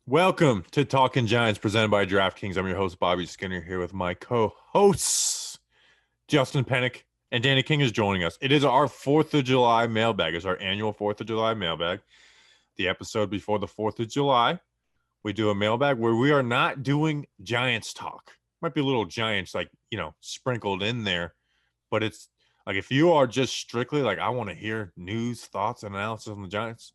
Welcome to Talking Giants presented by DraftKings. I'm your host, Bobby Skinner, here with my co-hosts, Justin Pennick and Danny King is joining us. It is our 4th of July mailbag. It's our annual 4th of July mailbag. The episode before the 4th of July, we do a mailbag where we are not doing Giants talk. Might be a little Giants, sprinkled in there, but it's like if you are just strictly like, I want to hear news, thoughts, and analysis on the Giants,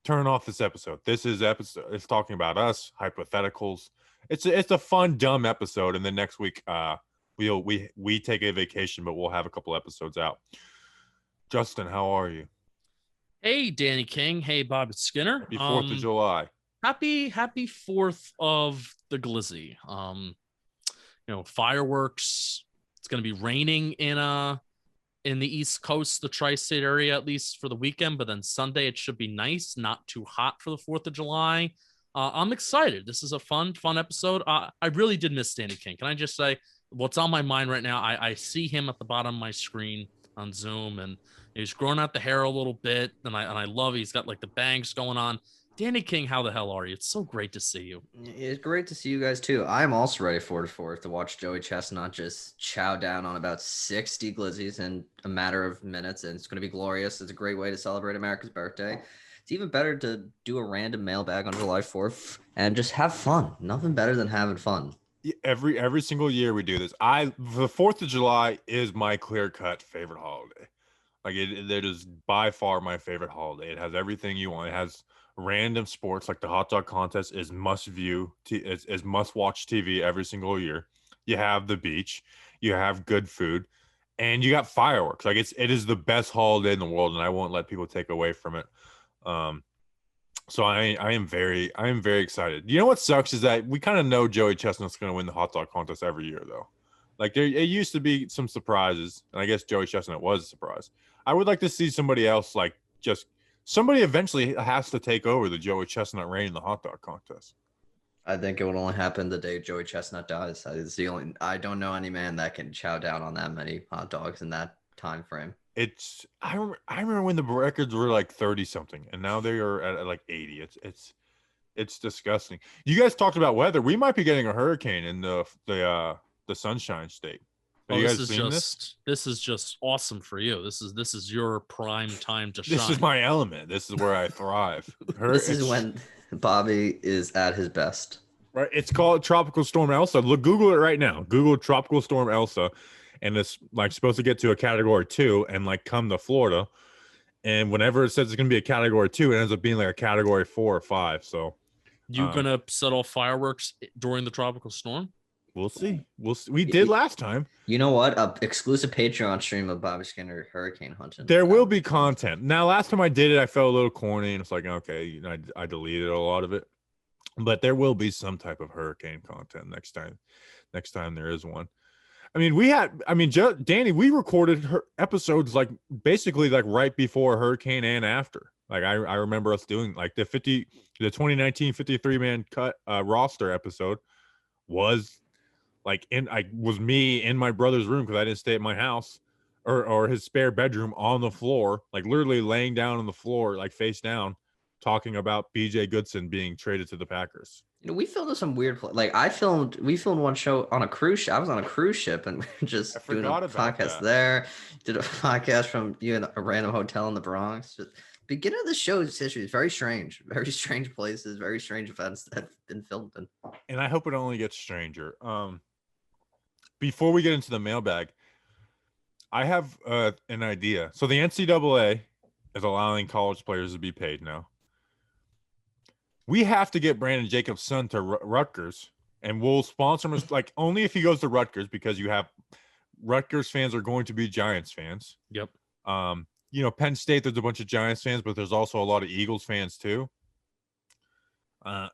turn off this episode. It's talking about us, hypotheticals. It's a fun, dumb episode, and then next week we take a vacation, but we'll have a couple episodes out. Justin, how are you? Hey, Danny King. Hey, Bob Skinner. Happy 4th of July. Happy 4th of the glizzy. Fireworks. It's going to be raining in the East Coast, the tri-state area, at least for the weekend. But then Sunday, it should be nice, not too hot for the 4th of July. I'm excited. This is a fun episode. I really did miss Danny King. Can I just say what's on my mind right now? I see him at the bottom of my screen on Zoom, and he's growing out the hair a little bit. And I love he's got like the bangs going on. Danny King, how the hell are you? It's so great to see you. It's great to see you guys too. I'm also ready for the 4th to watch Joey Chestnut just chow down on about 60 glizzies in a matter of minutes, and it's going to be glorious. It's a great way to celebrate America's birthday. It's even better to do a random mailbag on July 4th and just have fun. Nothing better than having fun. Every single year we do this. The 4th of July is my clear-cut favorite holiday. Like it is by far my favorite holiday. It has everything you want. It has random sports like the hot dog contest is must watch TV every single year. You have the beach, you have good food, and you got fireworks. Like it is the best holiday in the world, and I won't let people take away from it. So I am very excited. You know what sucks is that we kind of know Joey Chestnut's going to win the hot dog contest every year, though. Like it used to be some surprises, and I guess Joey Chestnut was a surprise. I would like to see somebody else, like just somebody eventually has to take over the Joey Chestnut reign in the hot dog contest. I think it would only happen the day Joey Chestnut dies. I don't know any man that can chow down on that many hot dogs in that time frame. I remember when the records were like 30 something, and now they are at like 80. It's disgusting. You guys talked about weather. We might be getting a hurricane in the Sunshine State. This is just awesome for you. This is your prime time to shine. This is my element. This is where I thrive. This is when Bobby is at his best. Right. It's called Tropical Storm Elsa. Look, Google it right now. Google Tropical Storm Elsa, and it's like supposed to get to a category 2 and like come to Florida. And whenever it says it's going to be a category 2, it ends up being like a category 4 or 5. So you gonna set off fireworks during the tropical storm? We'll see. We did last time. You know what? A exclusive Patreon stream of Bobby Skinner hurricane hunting. There will be content. Now, last time I did it, I felt a little corny, and it's like, okay, I deleted a lot of it. But there will be some type of hurricane content next time. Next time there is one. Danny, we recorded her episodes like basically like right before hurricane and after. Like I remember us doing like the 2019 53-man cut roster episode was. Like was me in my brother's room because I didn't stay at my house or his spare bedroom on the floor, like literally laying down on the floor, like face down, talking about BJ Goodson being traded to the Packers. You know, we filmed some weird, we filmed one show on a cruise ship. I was on a cruise ship and we were just doing a podcast there. Did a podcast from you in a random hotel in the Bronx. Just, beginning of the show's history is very strange places, very strange events that have been filmed in. And I hope it only gets stranger. Before we get into the mailbag, I have an idea. So the NCAA is allowing college players to be paid now. We have to get Brandon Jacobs' son to Rutgers, and we'll sponsor him like only if he goes to Rutgers, because you have Rutgers fans are going to be Giants fans. Yep. Penn State, there's a bunch of Giants fans, but there's also a lot of Eagles fans too.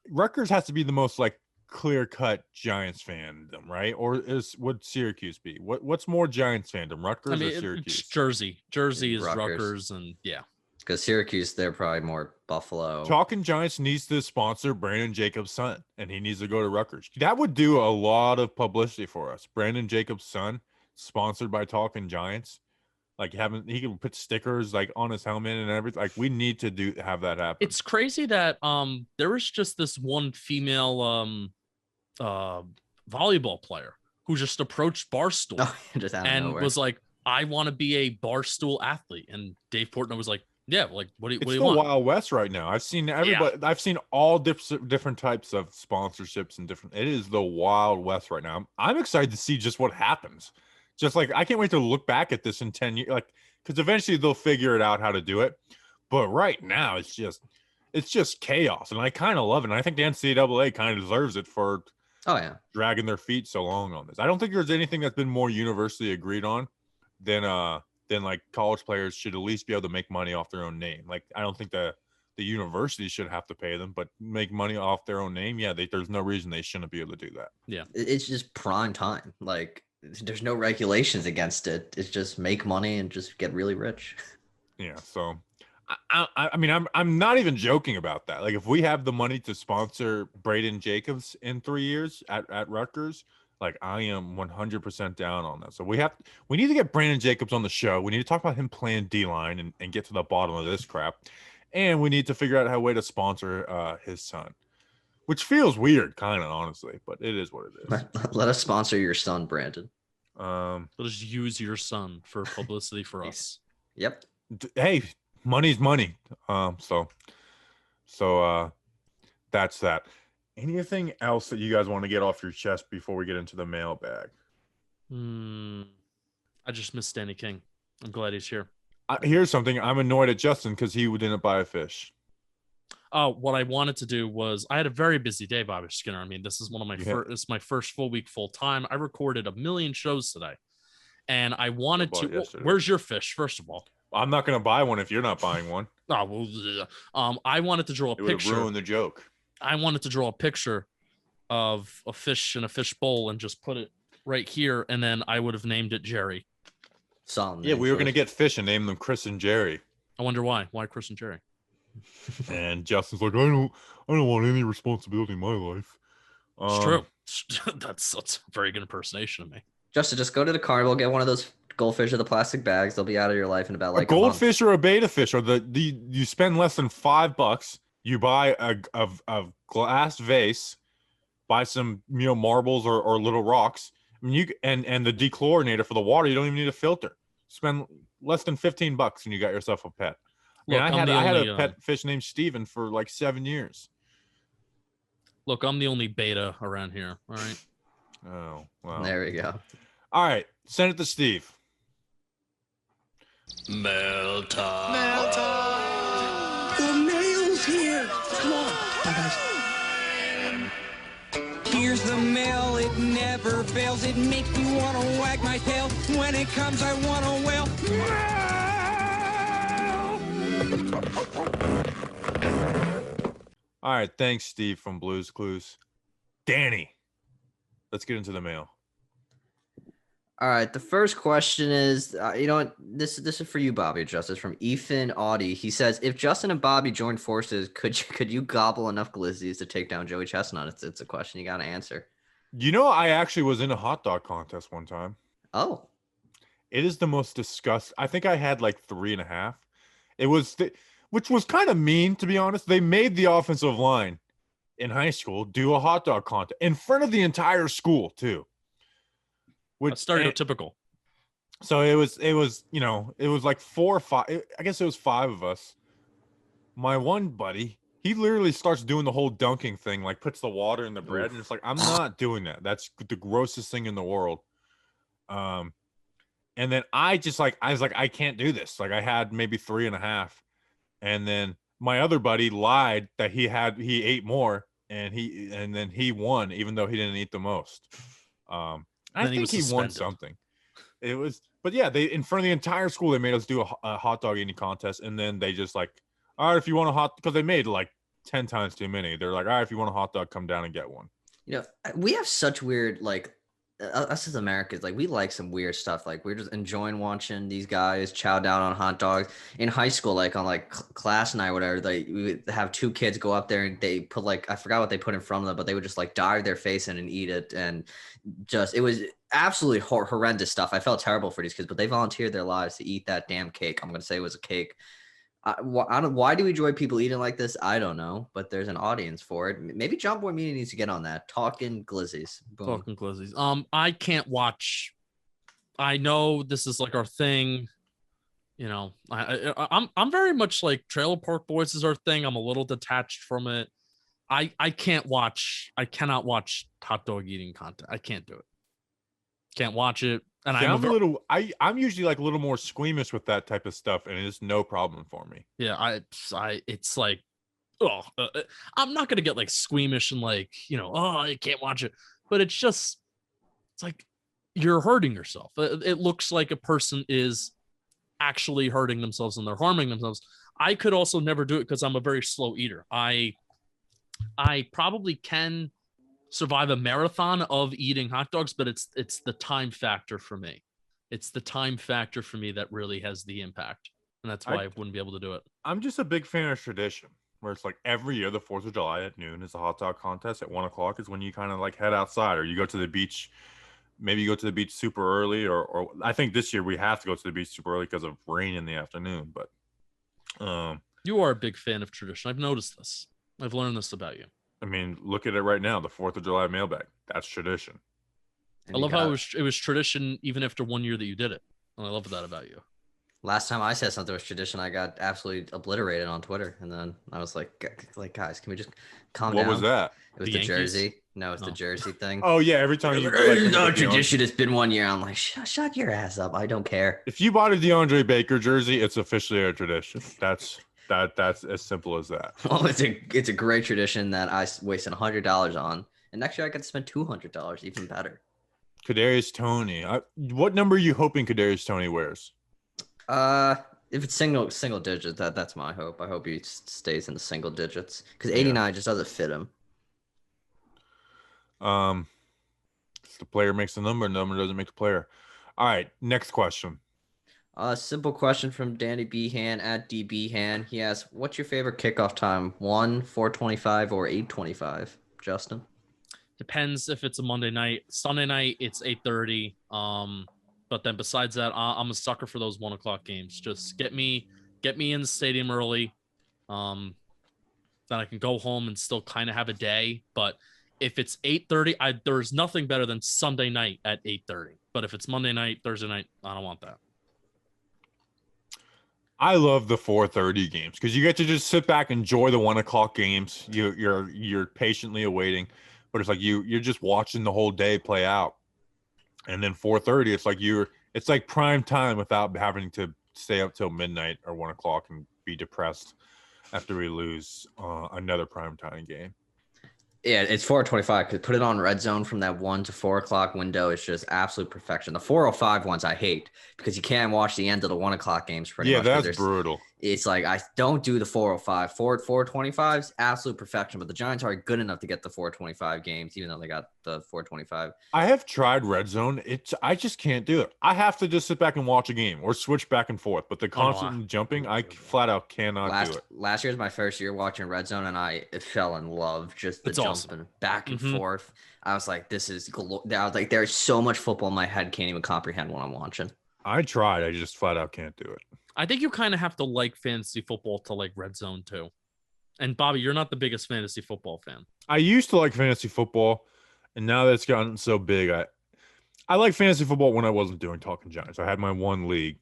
Rutgers has to be the most like clear-cut Giants fandom, right? Or would Syracuse be? What's more Giants fandom, Rutgers or Syracuse? It's Jersey. Jersey is Rutgers, and yeah. Because Syracuse, they're probably more Buffalo. Talking Giants needs to sponsor Brandon Jacobs' son, and he needs to go to Rutgers. That would do a lot of publicity for us. Brandon Jacobs' son, sponsored by Talking Giants. Like he can put stickers like on his helmet and everything. Like we need to have that happen. It's crazy that there was just this one female volleyball player who just approached Barstool just out of and nowhere. was like, I want to be a Barstool athlete. And Dave Portnoy was like, yeah, like what do It's you the want? Wild West right now. I've seen everybody. I've seen all different types of sponsorships and different. It is the Wild West right now. I'm excited to see just what happens. Just like I can't wait to look back at this in 10 years, like because eventually they'll figure it out how to do it. But right now it's just chaos, and I kind of love it. And I think the NCAA kind of deserves it for dragging their feet so long on this. I don't think there's anything that's been more universally agreed on than like college players should at least be able to make money off their own name. Like I don't think the university should have to pay them, but make money off their own name. Yeah, there's no reason they shouldn't be able to do that. Yeah, it's just prime time. Like there's no regulations against it. It's just make money and just get really rich. Yeah. So I mean, I'm not even joking about that. Like if we have the money to sponsor Braden Jacobs in 3 years at Rutgers, like I am 100% down on that. So we need to get Brandon Jacobs on the show. We need to talk about him playing D-line and get to the bottom of this crap. And we need to figure out a way to sponsor his son, which feels weird, kind of honestly, but it is what it is. Let us sponsor your son, Brandon. Let us use your son for publicity for us. Yep. Hey, money's money. So that's that. Anything else that you guys want to get off your chest before we get into the mailbag? I just missed Danny King. I'm glad he's here. Here's something. I'm annoyed at Justin because he didn't buy a fish. What I wanted to do was I had a very busy day, Bobby Skinner. I mean, this is one of my first. It's my first full week full time. I recorded 1 million shows today, and I wanted to. Well, where's your fish? First of all, I'm not going to buy one if you're not buying one. Oh well, I wanted to draw a picture. It would ruin the joke. I wanted to draw a picture of a fish in a fish bowl and just put it right here, and then I would have named it Jerry. Yeah, we were going to get fish and name them Chris and Jerry. I wonder why. Why Chris and Jerry? And Justin's like, I don't want any responsibility in my life. It's true. That's a very good impersonation of me. Justin, just go to the carnival, get one of those goldfish or the plastic bags. They'll be out of your life in about like a goldfish or a beta fish, or you spend less than $5. You buy a glass vase, buy some marbles or little rocks. I mean, and the dechlorinator for the water. You don't even need a filter. Spend less than $15 and you got yourself a pet. I mean, I had a pet fish named Steven for like 7 years. Look, I'm the only beta around here. All right. Oh, wow. There we go. All right. Send it to Steve. Mail time. Mail time. The mail's here. Come on. Bye, guys. Here's the mail. It never fails. It makes me want to wag my tail. When it comes, I want to wail. All right. Thanks, Steve from Blues Clues. Danny, let's get into the mail. All right, the first question is, you know what? This is for you, Bobby Justice, from Ethan Audie. He says, if Justin and Bobby joined forces, could you gobble enough glizzies to take down Joey Chestnut? It's a question you got to answer. You know, I actually was in a hot dog contest one time. Oh. It is the most disgusting. I think I had like 3.5. It was, which was kind of mean, to be honest. They made the offensive line in high school do a hot dog contest in front of the entire school, too. That's stereotypical. So it was like 4 or 5. I guess it was 5 of us. My one buddy, he literally starts doing the whole dunking thing, like puts the water in the bread, and it's like, I'm not doing that. That's the grossest thing in the world. And then I was like, I can't do this. Like I had maybe 3.5, and then my other buddy lied that he ate more, and then he won, even though he didn't eat the most. I think he won something. It was, but yeah, they in front of the entire school, they made us do a hot dog eating contest, and then they just like, all right, if you want a hot, because they made like 10 times too many. They're like, all right, if you want a hot dog, come down and get one. You know, we have such weird, like, us as Americans, like we like some weird stuff. Like we're just enjoying watching these guys chow down on hot dogs. In high school, like on like class night, whatever, we would have 2 kids go up there and they put like, I forgot what they put in front of them, but they would just like dive their face in and eat it. And just, it was, absolutely horrendous stuff. I felt terrible for these kids, but they volunteered their lives to eat that damn cake. I'm gonna say it was a cake. Why do we enjoy people eating like this? I don't know, but there's an audience for it. Maybe John Boy Media needs to get on that. Talking glizzies. Boom. Talking glizzies. I can't watch. I know this is like our thing. You know, I'm very much like Trailer Park Boys is our thing. I'm a little detached from it. I cannot watch hot dog eating content. I can't do it. Can't watch it. And See, I'm usually like a little more squeamish with that type of stuff, and it's no problem for me. Yeah, it's like, I'm not gonna get like squeamish and like, I can't watch it. But it's like you're hurting yourself. It looks like a person is actually hurting themselves and they're harming themselves. I could also never do it because I'm a very slow eater. I probably can survive a marathon of eating hot dogs, but it's the time factor for me. It's the time factor for me that really has the impact. And that's why I wouldn't be able to do it. I'm just a big fan of tradition where it's like every year, the 4th of July at noon is a hot dog contest. At 1:00 is when you kind of like head outside or you go to the beach. Maybe you go to the beach super early or I think this year we have to go to the beach super early because of rain in the afternoon. But you are a big fan of tradition. I've noticed this. I've learned this about you. I mean, look at it right now. The 4th of July mailbag. That's tradition. And I love how it was tradition even after 1 year that you did it. And I love that about you. Last time I said something was tradition, I got absolutely obliterated on Twitter. And then I was like guys, can we just calm down? What was that? It was The the Yankees? Jersey. No, it's the Jersey thing. Oh, yeah. Every time you no tradition. It's been 1 year. I'm like, shut your ass up. I don't care. If you bought a DeAndre Baker jersey, it's officially a tradition. That's as simple as that. Well, it's a great tradition that I wasted $100 on. And next year I get to spend $200, even better. Kadarius Toney. What number are you hoping Kadarius Toney wears? If it's single digits, that's my hope. I hope he stays in the single digits because 89 just doesn't fit him. If the player makes the number doesn't make the player. All right, next question. Simple question from Danny Behan at DBhan. He asks, "What's your favorite kickoff time? 4:25 or 8:25?" Justin. Depends if it's a Monday night. Sunday night, it's 8:30. But then besides that, I'm a sucker for those 1:00 games. Just get me in the stadium early. Then I can go home and still kind of have a day. But if it's 8:30, there's nothing better than Sunday night at 8:30. But if it's Monday night, Thursday night, I don't want that. I love the 4:30 games because you get to just sit back, enjoy the 1:00 games. You're patiently awaiting, but it's like you're just watching the whole day play out. And then 4:30, it's like prime time without having to stay up till midnight or 1:00 and be depressed after we lose another prime time game. Yeah, it's 4:25 because put it on red zone from that 1 to 4 o'clock window. It's just absolute perfection. The 4:05 ones I hate because you can't watch the end of the 1:00 games pretty much. Yeah, that's brutal. It's like I don't do the 4:05. 4:25's absolute perfection, but the Giants are good enough to get the 4:25 games, even though they got the 4:25. I have tried red zone. I just can't do it. I have to just sit back and watch a game or switch back and forth. But the constant jumping, I flat out cannot do it. Last year was my first year watching red zone, and I fell in love. Just the jumping back and forth. I was like, this is. I was like, there's so much football in my head, can't even comprehend what I'm watching. I tried. I just flat out can't do it. I think you kind of have to like fantasy football to like red zone too. And Bobby, you're not the biggest fantasy football fan. I used to like fantasy football, and now that it's gotten so big, I like fantasy football when I wasn't doing Talking Giants. I had my one league,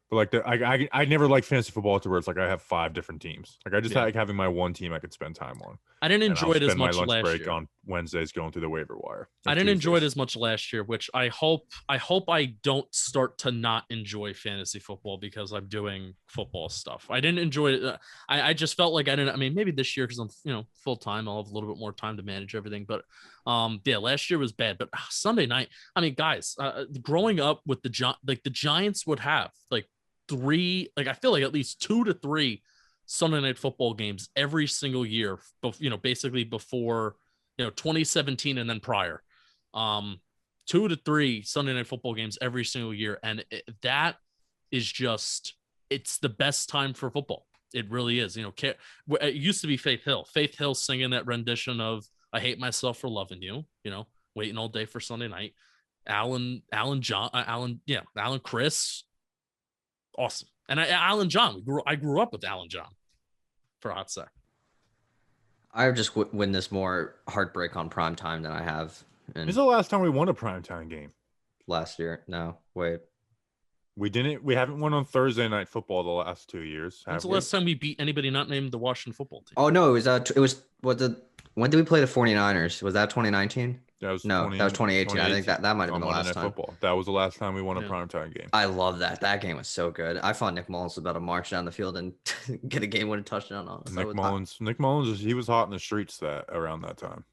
but like I never liked fantasy football to where it's like I have 5 different teams. Like I just like having my one team I could spend time on. I didn't enjoy it as much my lunch last break year. On Wednesdays going through the waiver wire. I didn't enjoy it as much last year, which I hope I don't start to not enjoy fantasy football because I'm doing football stuff. I didn't enjoy it. I just felt like I didn't. I mean, maybe this year because I'm full time, I'll have a little bit more time to manage everything. But last year was bad. But Sunday night, I mean, guys, growing up with the Giants would have like 3, like I feel like at least 2 to 3 Sunday night football games every single year, basically before 2017 and then prior. 2 to 3 Sunday night football games every single year, and that is just, it's the best time for football. It really is. It used to be Faith Hill singing that rendition of "I Hate Myself for Loving You," waiting all day for Sunday night. Alan, Chris, awesome. And Alan John, I grew up with Alan John for a hot sec. I just win this more heartbreak on prime time than I have This is the last time we won a primetime game. last year. No, wait. We haven't won on Thursday night football the last 2 years. When's the last time we beat anybody not named the Washington football team? Oh no, when did we play the 49ers? Was that 2019? That was No, that was 2018. I think that might have been the Monday last Night time. Football. That was the last time we won a Yeah. primetime game. I love that. That game was so good. I thought Nick Mullins was about to march down the field and get a game-winning touchdown on us. Nick Mullins, he was hot in the streets around that time.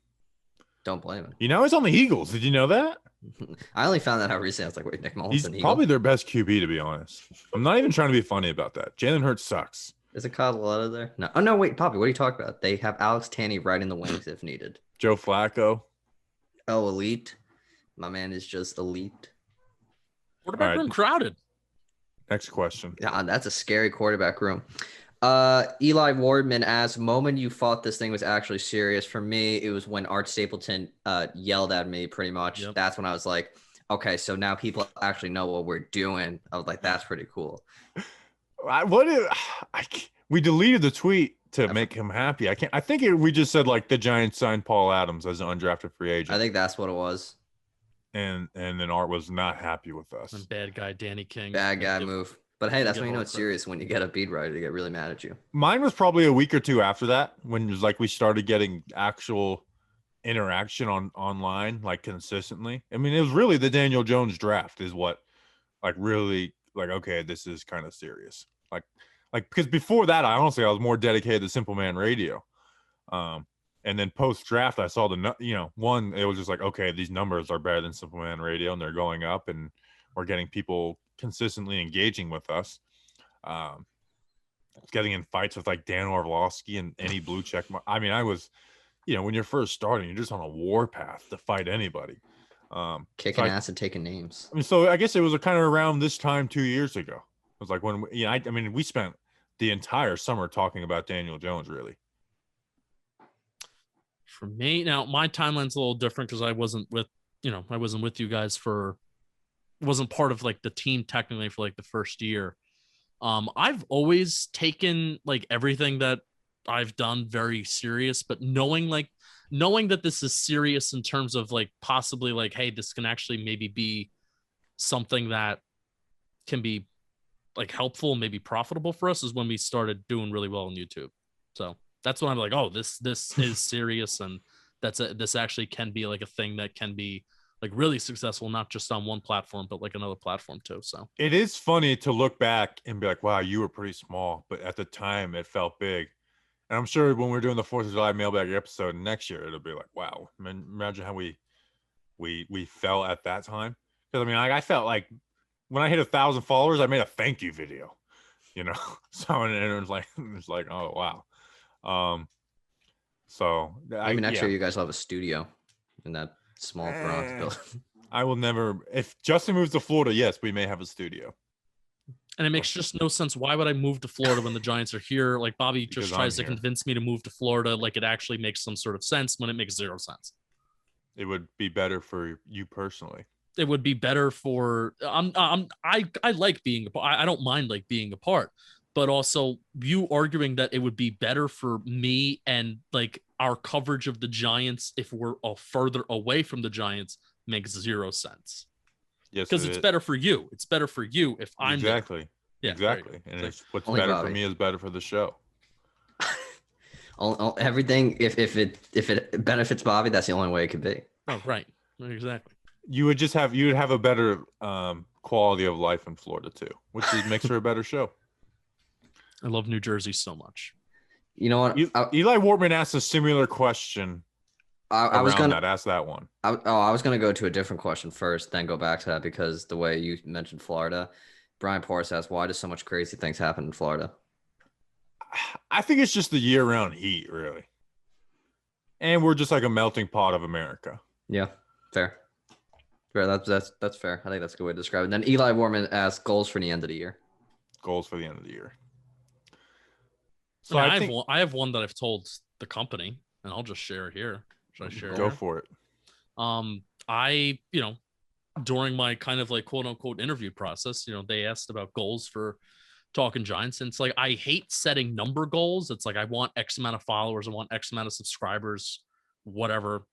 Don't blame him. You know, he's on the Eagles. Did you know that? I only found that out recently. I was like, wait, Nick Mullins He's an Eagle? probably their best QB, to be honest. I'm not even trying to be funny about that. Jalen Hurts sucks. Is it Kyle Lauletta there? No. Oh no, wait, Poppy, what are you talking about? They have Alex Tanney right in the wings if needed. Joe Flacco. Oh, elite. My man is just elite. Quarterback All right. room crowded. Next question. Yeah, that's a scary quarterback room. Eli Wardman asks, moment you thought this thing was actually serious. For me, it was when Art Stapleton yelled at me pretty much. Yep. That's when I was like, okay, so now people actually know what we're doing. I was like, that's pretty cool. We deleted the tweet to make him happy. I think we just said like the Giants signed Paul Adams as an undrafted free agent. I think that's what it was. And then Art was not happy with us. And bad guy Danny King. Bad guy move. But hey, that's give when you know all it's credit. serious when you get a beat writer to get really mad at you. Mine was probably a week or two after that when it was like we started getting actual interaction online like consistently. I mean, it was really the Daniel Jones draft is what like really like, okay, this is kind of serious. Like because before that, I was more dedicated to Simple Man Radio. And then post draft, I saw one, it was just like, okay, these numbers are better than Simple Man Radio and they're going up and we're getting people consistently engaging with us. Getting in fights with like Dan Orlovsky and any blue check. I mean, I was, when you're first starting, you're just on a war path to fight anybody. Kicking ass and taking names. I mean, so I guess it was kind of around this time 2 years ago. It was like when, we spent the entire summer talking about Daniel Jones, really. For me, now my timeline's a little different because I wasn't with you guys wasn't part of like the team technically for like the first year. I've always taken like everything that I've done very serious, but knowing that this is serious in terms of like possibly like, hey, this can actually maybe be something that can be like helpful, maybe profitable for us is when we started doing really well on YouTube. So that's when I'm like, oh, this is serious. And this actually can be like a thing that can be like really successful, not just on one platform, but like another platform too. So it is funny to look back and be like, wow, you were pretty small, but at the time it felt big. And I'm sure when we're doing the 4th of July mailbag episode next year, it'll be like, wow, imagine how we felt at that time. Because I mean, I felt like when I hit 1,000 followers, I made a thank you video, So and it was like, oh wow. So Maybe next year you guys will have a studio in that small Bronx building. I will never. If Justin moves to Florida, yes, we may have a studio. And it makes just no sense. Why would I move to Florida when the Giants are here? Like Bobby just tries to convince me to move to Florida. Like it actually makes some sort of sense when it makes zero sense. It would be better for you personally. It would be better for I like being apart. I don't mind like being apart, but also you arguing that it would be better for me and like our coverage of the Giants if we're further away from the Giants makes zero sense. Yes, because it's better for you. It's better for you if I'm exactly. There. Yeah, exactly. And it's what's Only better Bobby. for me is better for the show. Everything if it benefits Bobby, that's the only way it could be. Oh, right. Exactly. You would have a better quality of life in Florida too, which makes for a better show. I love New Jersey so much. You know what? Eli Wortman asked a similar question. I was gonna ask that one. I was gonna go to a different question first, then go back to that because the way you mentioned Florida, Brian Porras asked, why does so much crazy things happen in Florida? I think it's just the year-round heat, really, and we're just like a melting pot of America. Yeah, fair. That's fair. I think that's a good way to describe it. Then Eli Warman asked goals for the end of the year. Goals for the end of the year. So I have one that I've told the company, and I'll just share it here. Should I share it? Go for it. I during my kind of like quote unquote interview process, they asked about goals for Talking Giants. And it's like, I hate setting number goals. It's like, I want X amount of followers. I want X amount of subscribers, whatever.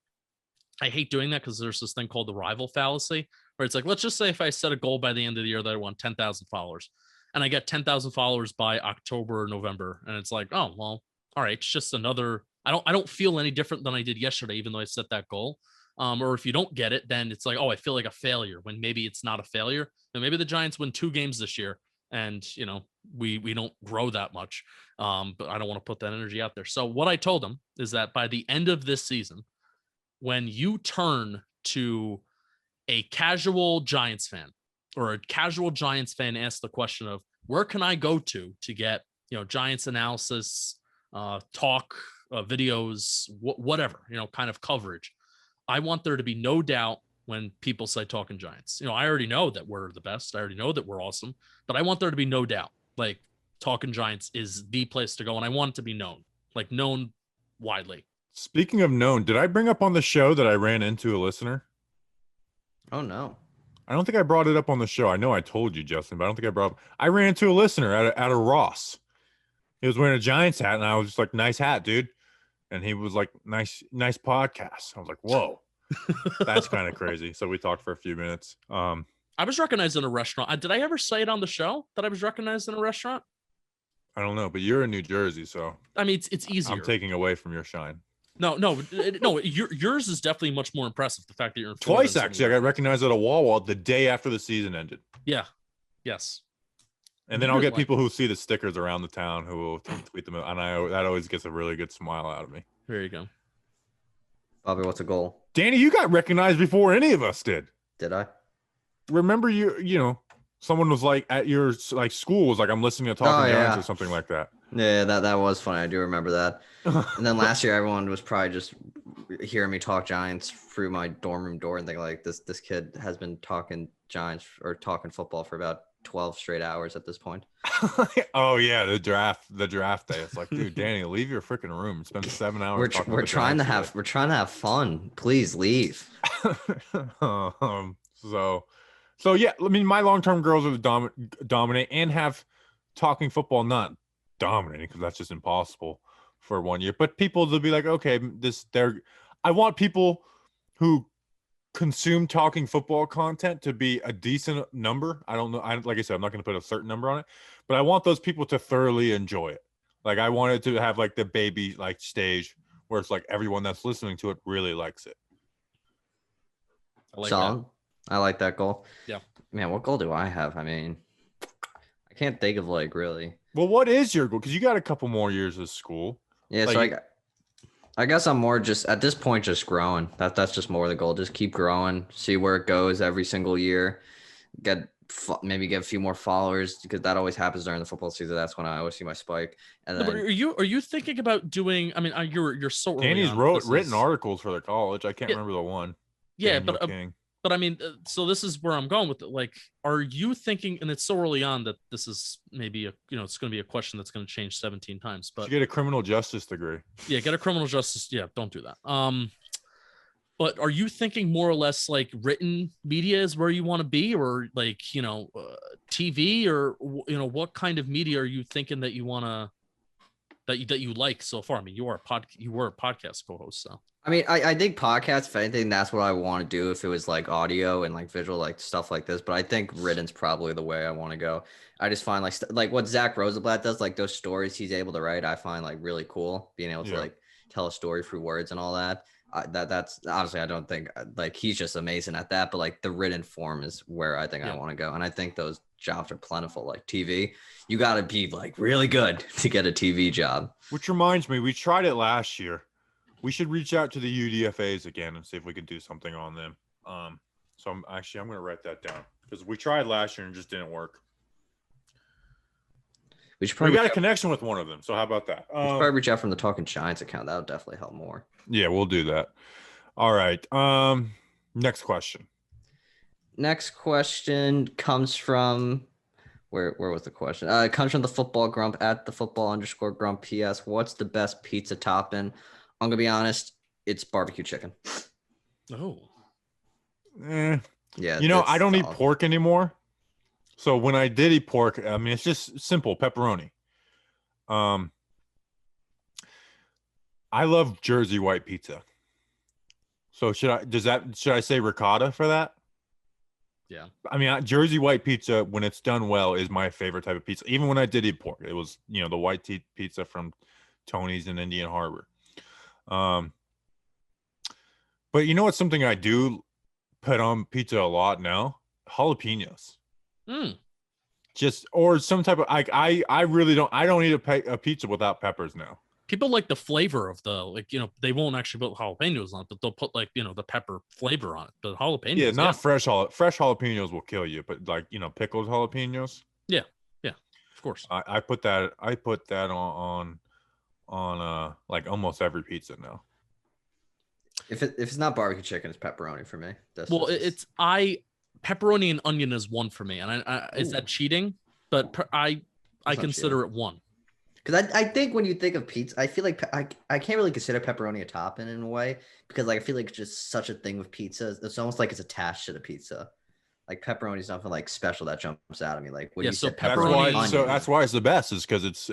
I hate doing that because there's this thing called the rival fallacy, where it's like, let's just say if I set a goal by the end of the year that I want 10,000 followers and I get 10,000 followers by October or November. And it's like, oh, well, all right. It's just another, I don't feel any different than I did yesterday, even though I set that goal. Or if you don't get it, then it's like, oh, I feel like a failure, when maybe it's not a failure. And maybe the Giants win 2 games this year and, we don't grow that much. But I don't want to put that energy out there. So what I told him is that by the end of this season, when you turn to a casual Giants fan, or a casual Giants fan asks the question of, where can I go to get, Giants analysis, talk, videos, whatever, kind of coverage. I want there to be no doubt when people say Talking Giants. I already know that we're the best. I already know that we're awesome, but I want there to be no doubt. Like, Talking Giants is the place to go, and I want it to be known widely. Speaking of known, did I bring up on the show that I ran into a listener? Oh, no. I don't think I brought it up on the show. I know I told you, Justin, but I don't think I ran into a listener at a Ross. He was wearing a Giants hat, and I was just like, nice hat, dude. And he was like, nice podcast. I was like, whoa, that's kind of crazy. So we talked for a few minutes. I was recognized in a restaurant. Did I ever say it on the show that I was recognized in a restaurant? I don't know, but you're in New Jersey, so I mean, it's easier. I'm taking away from your shine. No. Yours is definitely much more impressive. The fact that you're in twice, actually. I got recognized at a Wawa the day after the season ended. Yeah. Yes. And then I'll get people who see the stickers around the town who will tweet them, and that always gets a really good smile out of me. There you go. Bobby, what's a goal? Danny, you got recognized before any of us did. Did I? Remember someone was like at your school was like, I'm listening to Talking Giants or something like that. Yeah, that was funny. I do remember that. And then last year, everyone was probably just hearing me talk Giants through my dorm room door and thinking like, this kid has been talking Giants or talking football for about 12 straight hours at this point. Oh yeah, the draft day. It's like, dude, Danny, leave your freaking room. Spend 7 hours. We're trying to have fun. Please leave. So yeah, I mean, my long-term goals are to dominate and have Talking Football not dominating, because that's just impossible for 1 year. But people to be like, okay, I want people who consume Talking Football content to be a decent number. I don't know. Like I said, I'm not going to put a certain number on it, but I want those people to thoroughly enjoy it. Like, I want it to have like the baby stage where it's like everyone that's listening to it really likes it. I like Solid. that. I like that goal. Yeah. Man, what goal do I have? I mean, I can't think of really. Well, what is your goal? Because you got a couple more years of school. Yeah, so I guess I'm more just at this point just growing. That's just more the goal. Just keep growing, see where it goes every single year. Maybe get a few more followers, because that always happens during the football season. That's when I always see my spike. And then, but are you thinking about doing? I mean, you're so early Danny's on. written articles for the college. I can't remember the one. Yeah, Daniel but I mean, so this is where I'm going with it. Like, are you thinking? And it's so early on that this is maybe it's going to be a question that's going to change 17 times. But you get a criminal justice degree. Yeah, get a criminal justice. Yeah, don't do that. But are you thinking more or less like written media is where you want to be, or like TV, or what kind of media are you thinking that you want to that you like so far? I mean, you were a podcast co-host, so. I mean, I dig podcasts. If anything, that's what I want to do if it was like audio and like visual, like stuff like this. But I think written's probably the way I want to go. I just find like what Zach Rosenblatt does, like those stories he's able to write, I find like really cool. Being able to like tell a story through words and all that. That's obviously, I don't think like he's just amazing at that. But like the written form is where I think I want to go. And I think those jobs are plentiful. Like TV, you got to be like really good to get a TV job. Which reminds me, we tried it last year. We should reach out to the UDFAs again and see if we could do something on them. So I'm going to write that down, because we tried last year and it just didn't work. We got a connection with one of them. So how about that? We should probably reach out from the Talking Giants account. That would definitely help more. Yeah, we'll do that. All right. Next question. Next question comes from where was the question? It comes from the Football Grump at the @football_grump. PS, what's the best pizza topping? I'm gonna be honest, it's barbecue chicken. Oh. Yeah, You know, I that's don't eat solid. pork anymore. So when I did eat pork, I mean, it's just simple pepperoni. Um, I love Jersey white pizza. So should I say ricotta for that? Yeah. I mean, Jersey white pizza, when it's done well, is my favorite type of pizza. Even when I did eat pork, it was, the white pizza from Tony's in Indian Harbor. Um, but you know what's something I do put on pizza a lot now? Jalapenos. Mm. Just or some type of I really don't eat a pizza without peppers now. People like the flavor of they won't actually put jalapenos on it, but they'll put the pepper flavor on it. But jalapenos, Yeah, not fresh jalapenos will kill you, but pickled jalapenos. Yeah, of course. I put that on like almost every pizza now. If it's not barbecue chicken, it's pepperoni for me. Pepperoni and onion is one for me, and I is that cheating? But I consider it one. Because I think when you think of pizza, I feel like I can't really consider pepperoni a topping in a way, because I feel like it's just such a thing with pizza. It's almost like it's attached to the pizza. Like pepperoni is nothing like special that jumps out at me. Like when you said pepperoni, that's why it's the best, is because it's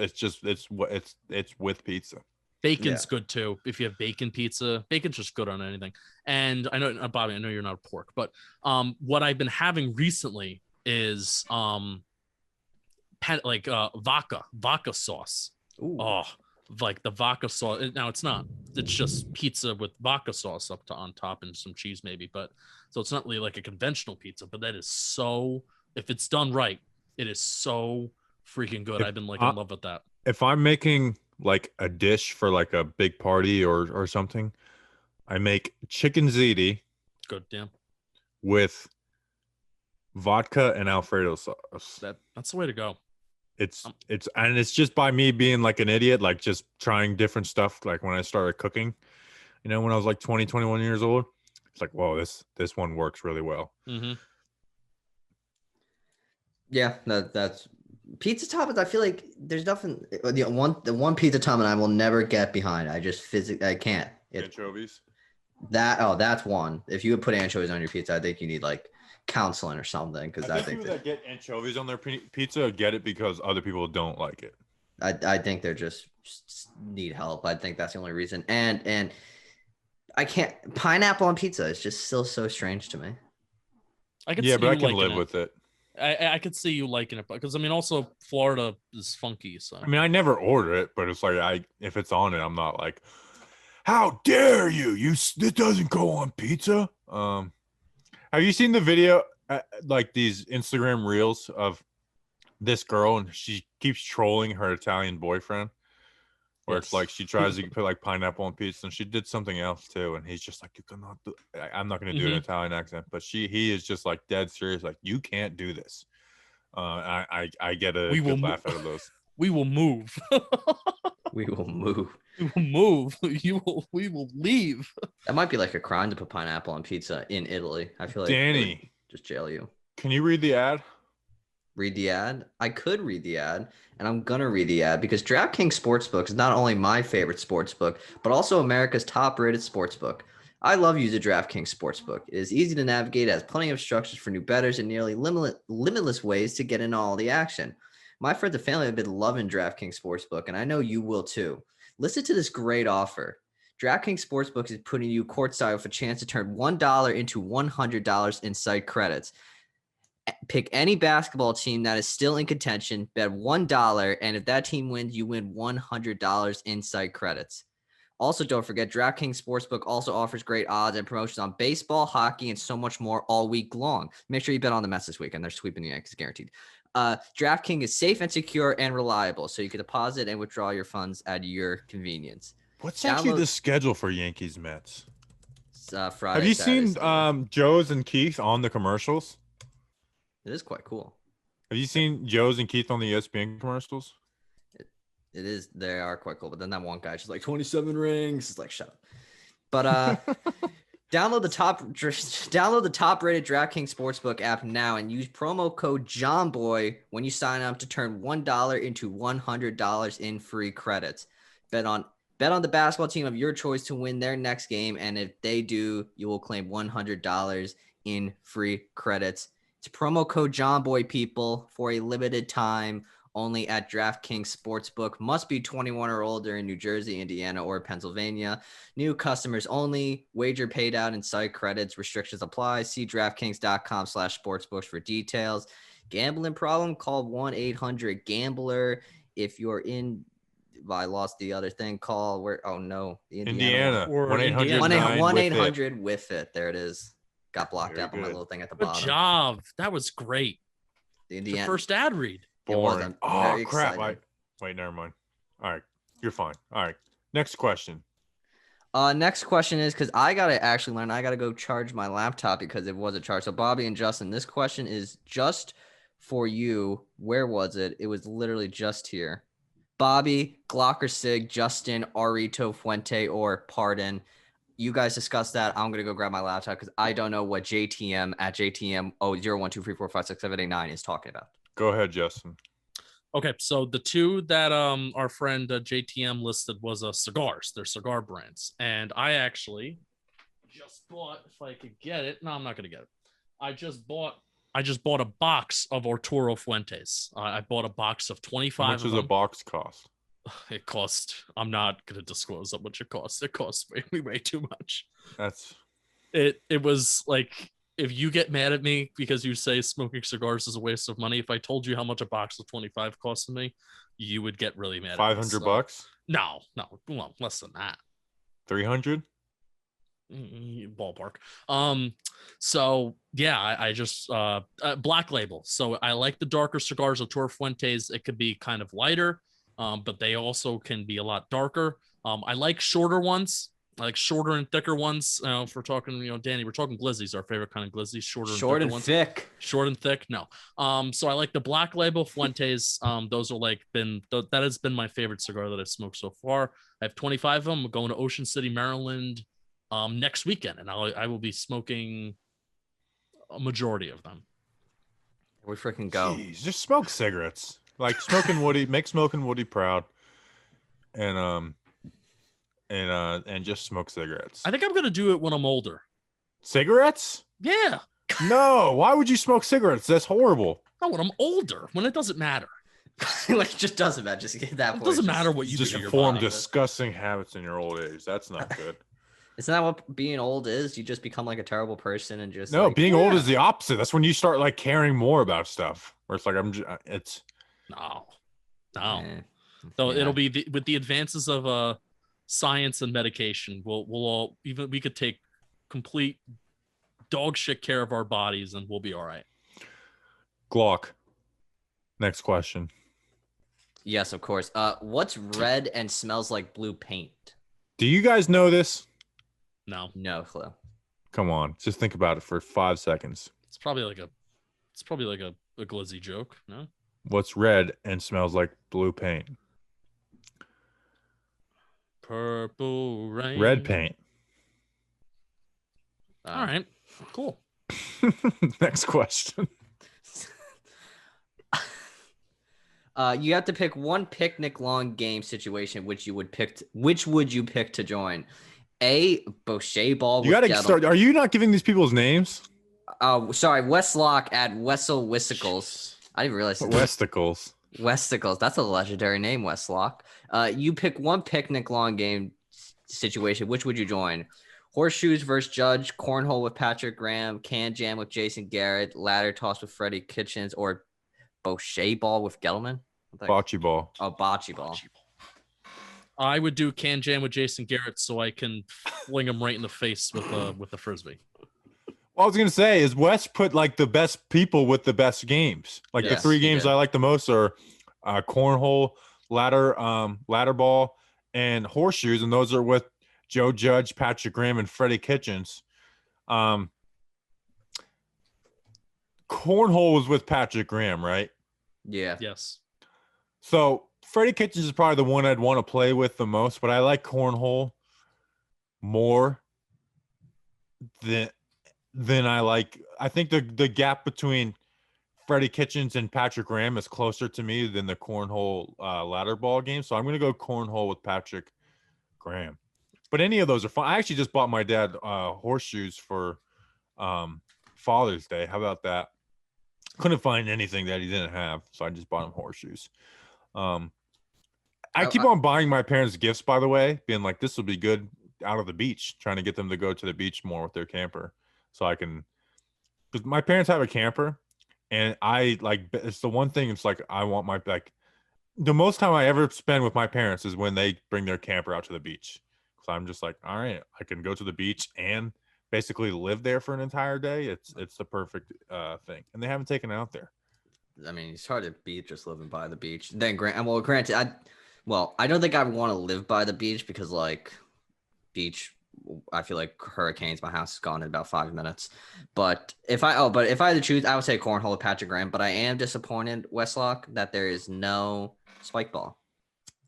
with pizza. Bacon's good too. If you have bacon pizza, bacon's just good on anything. And I know, Bobby, I know you're not a pork, but what I've been having recently is vodka sauce. Ooh. Oh, like the vodka sauce. Now it's just pizza with vodka sauce on top and some cheese maybe, but so it's not really like a conventional pizza, but that is so, if it's done right, it is so freaking good. I've been in love with that. If I'm making like a dish for like a big party or something, I make chicken ziti. Good, damn. With vodka and Alfredo sauce. That's the way to go. It's just by me being like an idiot, like just trying different stuff. Like when I started cooking, when I was like 20, 21 years old, it's like, whoa, this one works really well. Mm-hmm. Yeah, that's pizza toppings. I feel like there's nothing. The one pizza topping I will never get behind. I just I can't. Anchovies. That's one. If you would put anchovies on your pizza, I think you need like counseling or something, because I think people that get anchovies on their pizza get it because other people don't like it. I think they're just need help. I think that's the only reason. And I can't, pineapple on pizza is just still so strange to me. But I can live with it. I could see you liking it, because I mean, also Florida is funky. So I mean, I never order it, but it's like if it's on it, I'm not like, how dare you? It doesn't go on pizza. Have you seen the video, like these Instagram reels of this girl, and she keeps trolling her Italian boyfriend, where it's like she tries to put like pineapple on pizza, and she did something else too, and he's just like, you cannot do. I'm not going to do an Italian accent, but he is just like dead serious, like, you can't do this. I get a good laugh out of those. We will move. We will move. We will move. We will leave. That might be like a crime to put pineapple on pizza in Italy. I feel like Danny, just jail you. Can you read the ad? Read the ad? I could read the ad, and I'm gonna read the ad because DraftKings Sportsbook is not only my favorite sportsbook, but also America's top-rated sportsbook. I love using DraftKings Sportsbook. It is easy to navigate, it has plenty of instructions for new bettors, and nearly limitless ways to get in all the action. My friends and family have been loving DraftKings Sportsbook, and I know you will too. Listen to this great offer. DraftKings Sportsbook is putting you courtside with a chance to turn $1 into $100 in site credits. Pick any basketball team that is still in contention, bet $1, and if that team wins, you win $100 in site credits. Also, don't forget, DraftKings Sportsbook also offers great odds and promotions on baseball, hockey, and so much more all week long. Make sure you bet on the Mets this weekend. They're sweeping the Yankees, guaranteed. DraftKings is safe and secure and reliable, so you can deposit and withdraw your funds at your convenience. What's actually the schedule for Yankees Mets? Friday. Have you Saturday, seen Sunday. Joe's and Keith on the commercials? It is quite cool. Have you seen Joe's and Keith on the ESPN commercials? It is. They are quite cool. But then that one guy, she's like 27 rings. It's like, shut up. But download the top-rated DraftKings Sportsbook app now and use promo code JOHNBOY when you sign up to turn $1 into $100 in free credits. Bet on the basketball team of your choice to win their next game, and if they do, you will claim $100 in free credits. It's promo code JohnBoy, people, for a limited time only at DraftKings Sportsbook. Must be 21 or older in New Jersey, Indiana, or Pennsylvania. New customers only. Wager paid out in site credits. Restrictions apply. See DraftKings.com/sportsbooks for details. Gambling problem? Call 1-800-GAMBLER. If you're in, well, I lost the other thing. Call where? Oh no, the Indiana. Or 1-800 1-800 with it. There it is. Got blocked Very out on my good. little thing at the Good bottom. job. That was great. The It's Indiana. your first ad read. It was. Boring. I'm very Crap. excited. Wait, never mind. All right. You're fine. All right. Next question. Next question is, because I gotta actually learn. I gotta go charge my laptop because it wasn't charged. So Bobby and Justin, this question is just for you. Where was it? It was literally just here. Bobby, Glocker Sig, Justin, Arito Fuente, or Pardon. You guys discuss that. I'm gonna go grab my laptop because I don't know what JTM at JTM 01234567889 is talking about. Go ahead, Justin. Okay, so the two that our friend JTM listed was cigars. They're cigar brands, and I actually just bought. If I could get it, no, I'm not gonna get it. I just bought a box of Arturo Fuentes. I bought a box of 25. How much does a box cost? It cost. I'm not gonna disclose how much it costs. It costs way too much. That's It was like, if you get mad at me because you say smoking cigars is a waste of money, if I told you how much a box of 25 costed me, you would get really mad. 500 bucks? No, well, less than that. 300? Ballpark. So yeah, I just Black Label. So I like the darker cigars of Arturo Fuentes. It could be kind of lighter, but they also can be a lot darker. I like shorter ones. I like shorter and thicker ones. If we're talking, Danny, we're talking glizzies, our favorite kind of glizzies, short and thick. Short and thick. No. So I like the Black Label Fuentes. Those are that has been my favorite cigar that I've smoked so far. I have 25 of them. I'm going to Ocean City, Maryland, next weekend, and I will be smoking a majority of them. We freaking go. Jeez, just smoke cigarettes. Like smoking Woody, make smoking Woody proud. And just smoke cigarettes. I think I'm gonna do it when I'm older. Cigarettes? Yeah. No, why would you smoke cigarettes? That's horrible. No, when I'm older, when it doesn't matter. Like, it just doesn't matter. Just get that. It doesn't matter what you Just do to your form body. disgusting habits in your old age. That's not good. Isn't that what being old is? You just become like a terrible person and just No, like, being old is the opposite. That's when you start like caring more about stuff. Where it's like it's No. eh, So yeah. it'll be with the advances of science and medication. We'll all we could take complete dog shit care of our bodies and we'll be all right. Glock. Next question. Yes, of course. What's red and smells like blue paint? Do you guys know this? No, No clue. Come on, just think about it for 5 seconds. it's probably like a glizzy joke. No, What's red and smells like blue paint? purple rain. Red paint. All right, cool. Next question. You have to pick one picnic long game situation which would you pick to join? A, Bochet ball. You got to start. Are you not giving these people's names? Oh, sorry. Westlock at Wessel Whisticles. I didn't realize that. Westicles. Westicles. That's a legendary name, Westlock. You pick one picnic long game situation. Which would you join? Horseshoes versus Judge, cornhole with Patrick Graham, can jam with Jason Garrett, ladder toss with Freddie Kitchens, or Bochet ball with Gettleman? Bocce ball. Oh, bocce ball. I would do can jam with Jason Garrett so I can fling him right in the face with the frisbee. Well, I was gonna say is West put like the best people with the best games. Like the Yes, three he games did. I like the most are cornhole, ladder ball, and horseshoes, and those are with Joe Judge, Patrick Graham, and Freddie Kitchens. Cornhole was with Patrick Graham, right? Yeah. Yes. So Freddie Kitchens is probably the one I'd want to play with the most, but I like cornhole more than I like. I think the gap between Freddie Kitchens and Patrick Graham is closer to me than the cornhole ladder ball game. So I'm going to go cornhole with Patrick Graham. But any of those are fun. I actually just bought my dad horseshoes for Father's Day. How about that? Couldn't find anything that he didn't have, so I just bought him horseshoes. I keep on buying my parents gifts, by the way, being like, this will be good out of the beach, trying to get them to go to the beach more with their camper. So I can, because my parents have a camper, and I like, it's the one thing, it's like, I want my, like, the most time I ever spend with my parents is when they bring their camper out to the beach. So I'm just like, all right, I can go to the beach and basically live there for an entire day. It's the perfect thing. And they haven't taken it out there. I mean, it's hard to beat just living by the beach. Then granted, I don't think I want to live by the beach because like beach, I feel like hurricanes, my house is gone in about 5 minutes. But if I had to choose, I would say cornhole with Patrick Graham. But I am disappointed, Westlock, that there is no spike ball.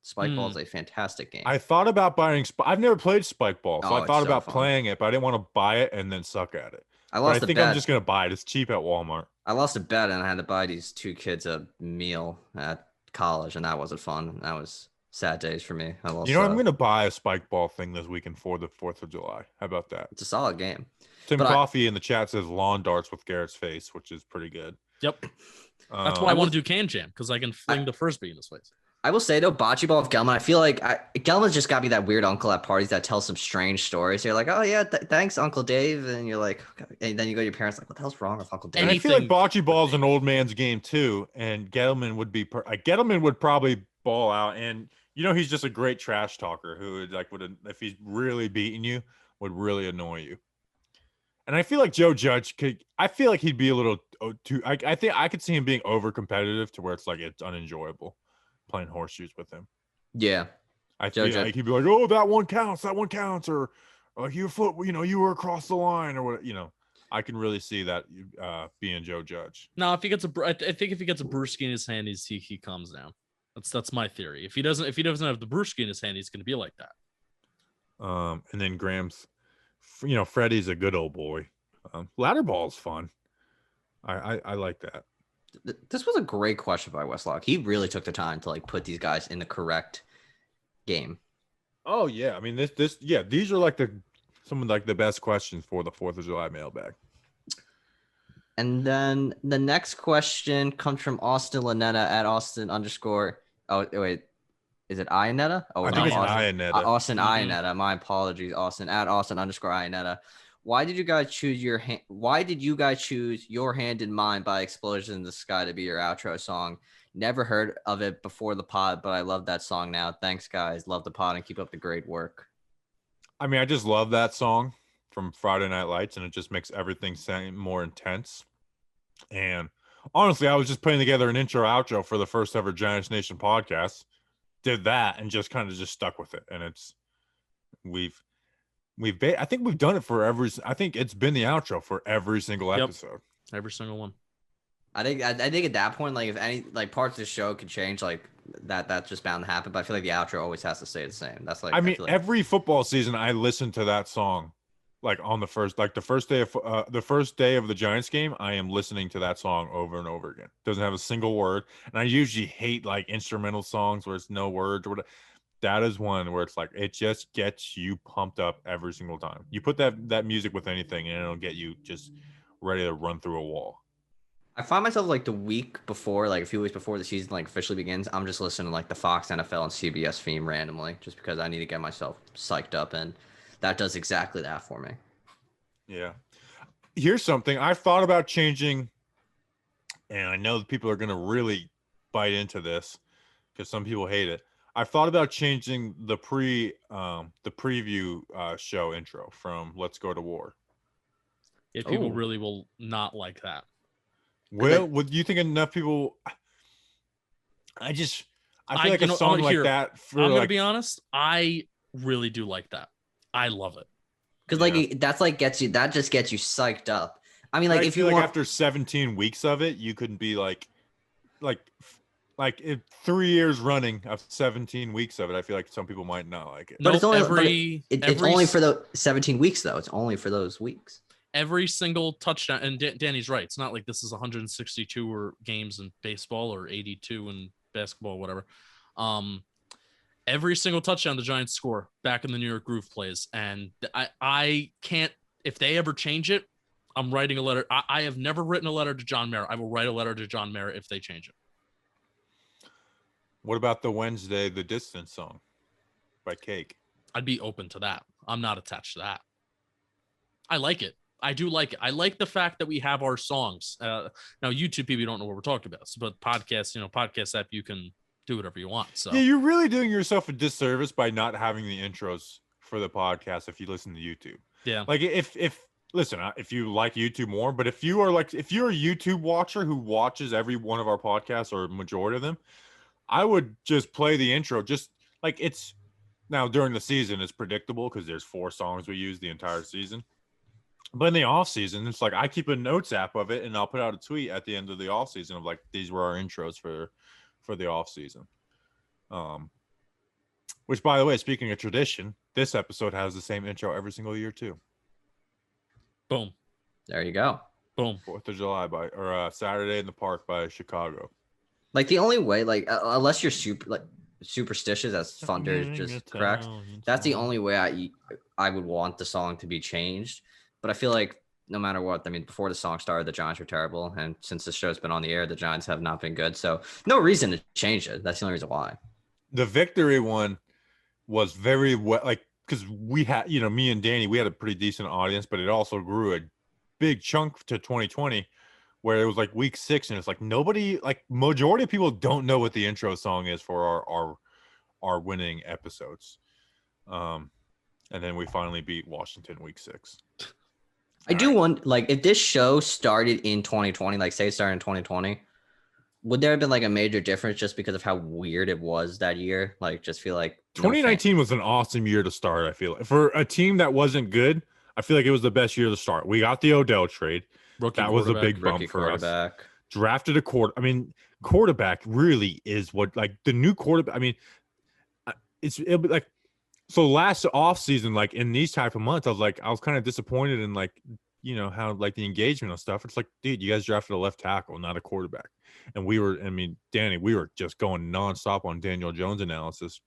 Spike ball is a fantastic game. I thought about buying. I've never played spike ball, so I thought about playing it, but I didn't want to buy it and then suck at it. I think I'm just gonna buy it. It's cheap at Walmart. I lost a bet and I had to buy these 2 kids a meal at college, and that wasn't fun. That was sad days for me. I lost. I'm gonna buy a spike ball thing this weekend for the 4th of July. How about that? It's a solid game. Tim Coffey in the chat says lawn darts with Garrett's face, which is pretty good. Yep. That's why I want to do Can Jam, because I can fling the frisbee in his face. I will say though, bocce ball with Gelman, I feel like Gelman's just got to be that weird uncle at parties that tells some strange stories. So you're like, oh yeah, thanks, Uncle Dave, and you're like, okay. And then you go to your parents like, what the hell's wrong with Uncle Dave? And I feel like bocce ball is an old man's game too, and Gettleman would be Gettleman would probably ball out, and he's just a great trash talker who would if he's really beating you would really annoy you. And I feel like Joe Judge I feel like he'd be a little too. I think I could see him being over competitive to where it's like it's unenjoyable playing horseshoes with him. Yeah. I feel like he'd be like, oh, that one counts, or like your foot, you were across the line or what, I can really see that being Joe Judge. No, if he gets I think if he gets a brewski in his hand, he calms down. That's my theory. If he doesn't have the brewski in his hand, he's going to be like that. And then Graham's, Freddie's a good old boy. Ladder ball is fun. I like that. This was a great question by Westlock. He really took the time to put these guys in the correct game. Oh yeah, I mean these are some of the best questions for the 4th of July mailbag. And then the next question comes from Austin Lanetta at Austin _. Oh wait, is it Ionetta? Oh, I think it's Ionetta. Austin Ionetta. My apologies, Austin at Austin _Ionetta. Why did you guys choose your Hand in Mine by Explosions in the Sky to be your outro song? Never heard of it before the pod, but I love that song now. Thanks, guys. Love the pod and keep up the great work. I mean, I just love that song from Friday Night Lights, and it just makes everything sound more intense. And honestly, I was just putting together an intro outro for the first ever Giants Nation podcast. Did that and just kind of stuck with it. And I think we've done it I think it's been the outro for every single episode. Every single one. I think at that point, if any parts of the show could change, that's just bound to happen. But I feel like the outro always has to stay the same. That's every football season I listen to that song, on the first day of the Giants game, I am listening to that song over and over again. Doesn't have a single word, and I usually hate instrumental songs where it's no words or whatever. That is one where it's it just gets you pumped up every single time. You put that music with anything and it'll get you just ready to run through a wall. I find myself the week before, a few weeks before the season officially begins, I'm just listening to the Fox NFL and CBS theme randomly just because I need to get myself psyched up, and that does exactly that for me. Yeah. Here's something I've thought about changing, and I know that people are going to really bite into this because some people hate it. I've thought about changing the preview show intro from Let's Go to War. Yeah, people really will not like that. Well, would you think enough people? I feel like a song like that. I'm gonna be honest. I really do like that. I love it because that just gets you psyched up. I mean, if you want after 17 weeks of it, you couldn't be like 3 years running of 17 weeks of it. I feel like some people might not like it. But it's only it's only for the 17 weeks though. It's only for those weeks. Every single touchdown, and Danny's right. It's not like this is 162 or games in baseball or 82 in basketball, or whatever. Every single touchdown the Giants score back in the New York Groove plays, and I can't. If they ever change it, I'm writing a letter. I have never written a letter to John Mayer. I will write a letter to John Mayer if they change it. What about the Wednesday, the Distance song by Cake? I'd be open to that. I'm not attached to that. I like it. I do like it. I like the fact that we have our songs. Now, YouTube people don't know what we're talking about, but podcasts, podcast app, you can do whatever you want. So yeah, you're really doing yourself a disservice by not having the intros for the podcast if you listen to YouTube. Yeah. Like if listen, if you like YouTube more, but if you're a YouTube watcher who watches every one of our podcasts or majority of them, I would just play the intro. Just like it's now during the season, it's predictable because there's 4 songs we use the entire season. But in the off season, it's like I keep a notes app of it and I'll put out a tweet at the end of the off season of like, these were our intros for the off season. Which, by the way, speaking of tradition, this episode has the same intro every single year too. Boom. There you go. Boom. 4th of July or Saturday in the Park by Chicago. Like the only way, like unless you're superstitious, as Thunder just correct. That's the only way I would want the song to be changed. But I feel like no matter what, I mean, before the song started, the Giants were terrible, and since the show's been on the air, the Giants have not been good. So no reason to change it. That's the only reason why. The victory one was very well, like because we had, me and Danny, we had a pretty decent audience, but it also grew a big chunk to 2020. Where it was like week 6 and it's like nobody, like majority of people don't know what the intro song is for our winning episodes. And then we finally beat Washington week 6. I do want, like, if this show started in 2020, like say it started in 2020, would there have been like a major difference just because of how weird it was that year? Like, just feel like 2019 was an awesome year to start. I feel like for a team that wasn't good, I feel like it was the best year to start. We got the Odell trade. That was a big bump for us. Drafted a quarterback really is what, like, the new quarterback. I mean, it'll be like, so last off season, like in these type of months, I was kind of disappointed in like, how like the engagement and stuff. It's like, dude, you guys drafted a left tackle, not a quarterback. And Danny, we were just going nonstop on Daniel Jones analysis,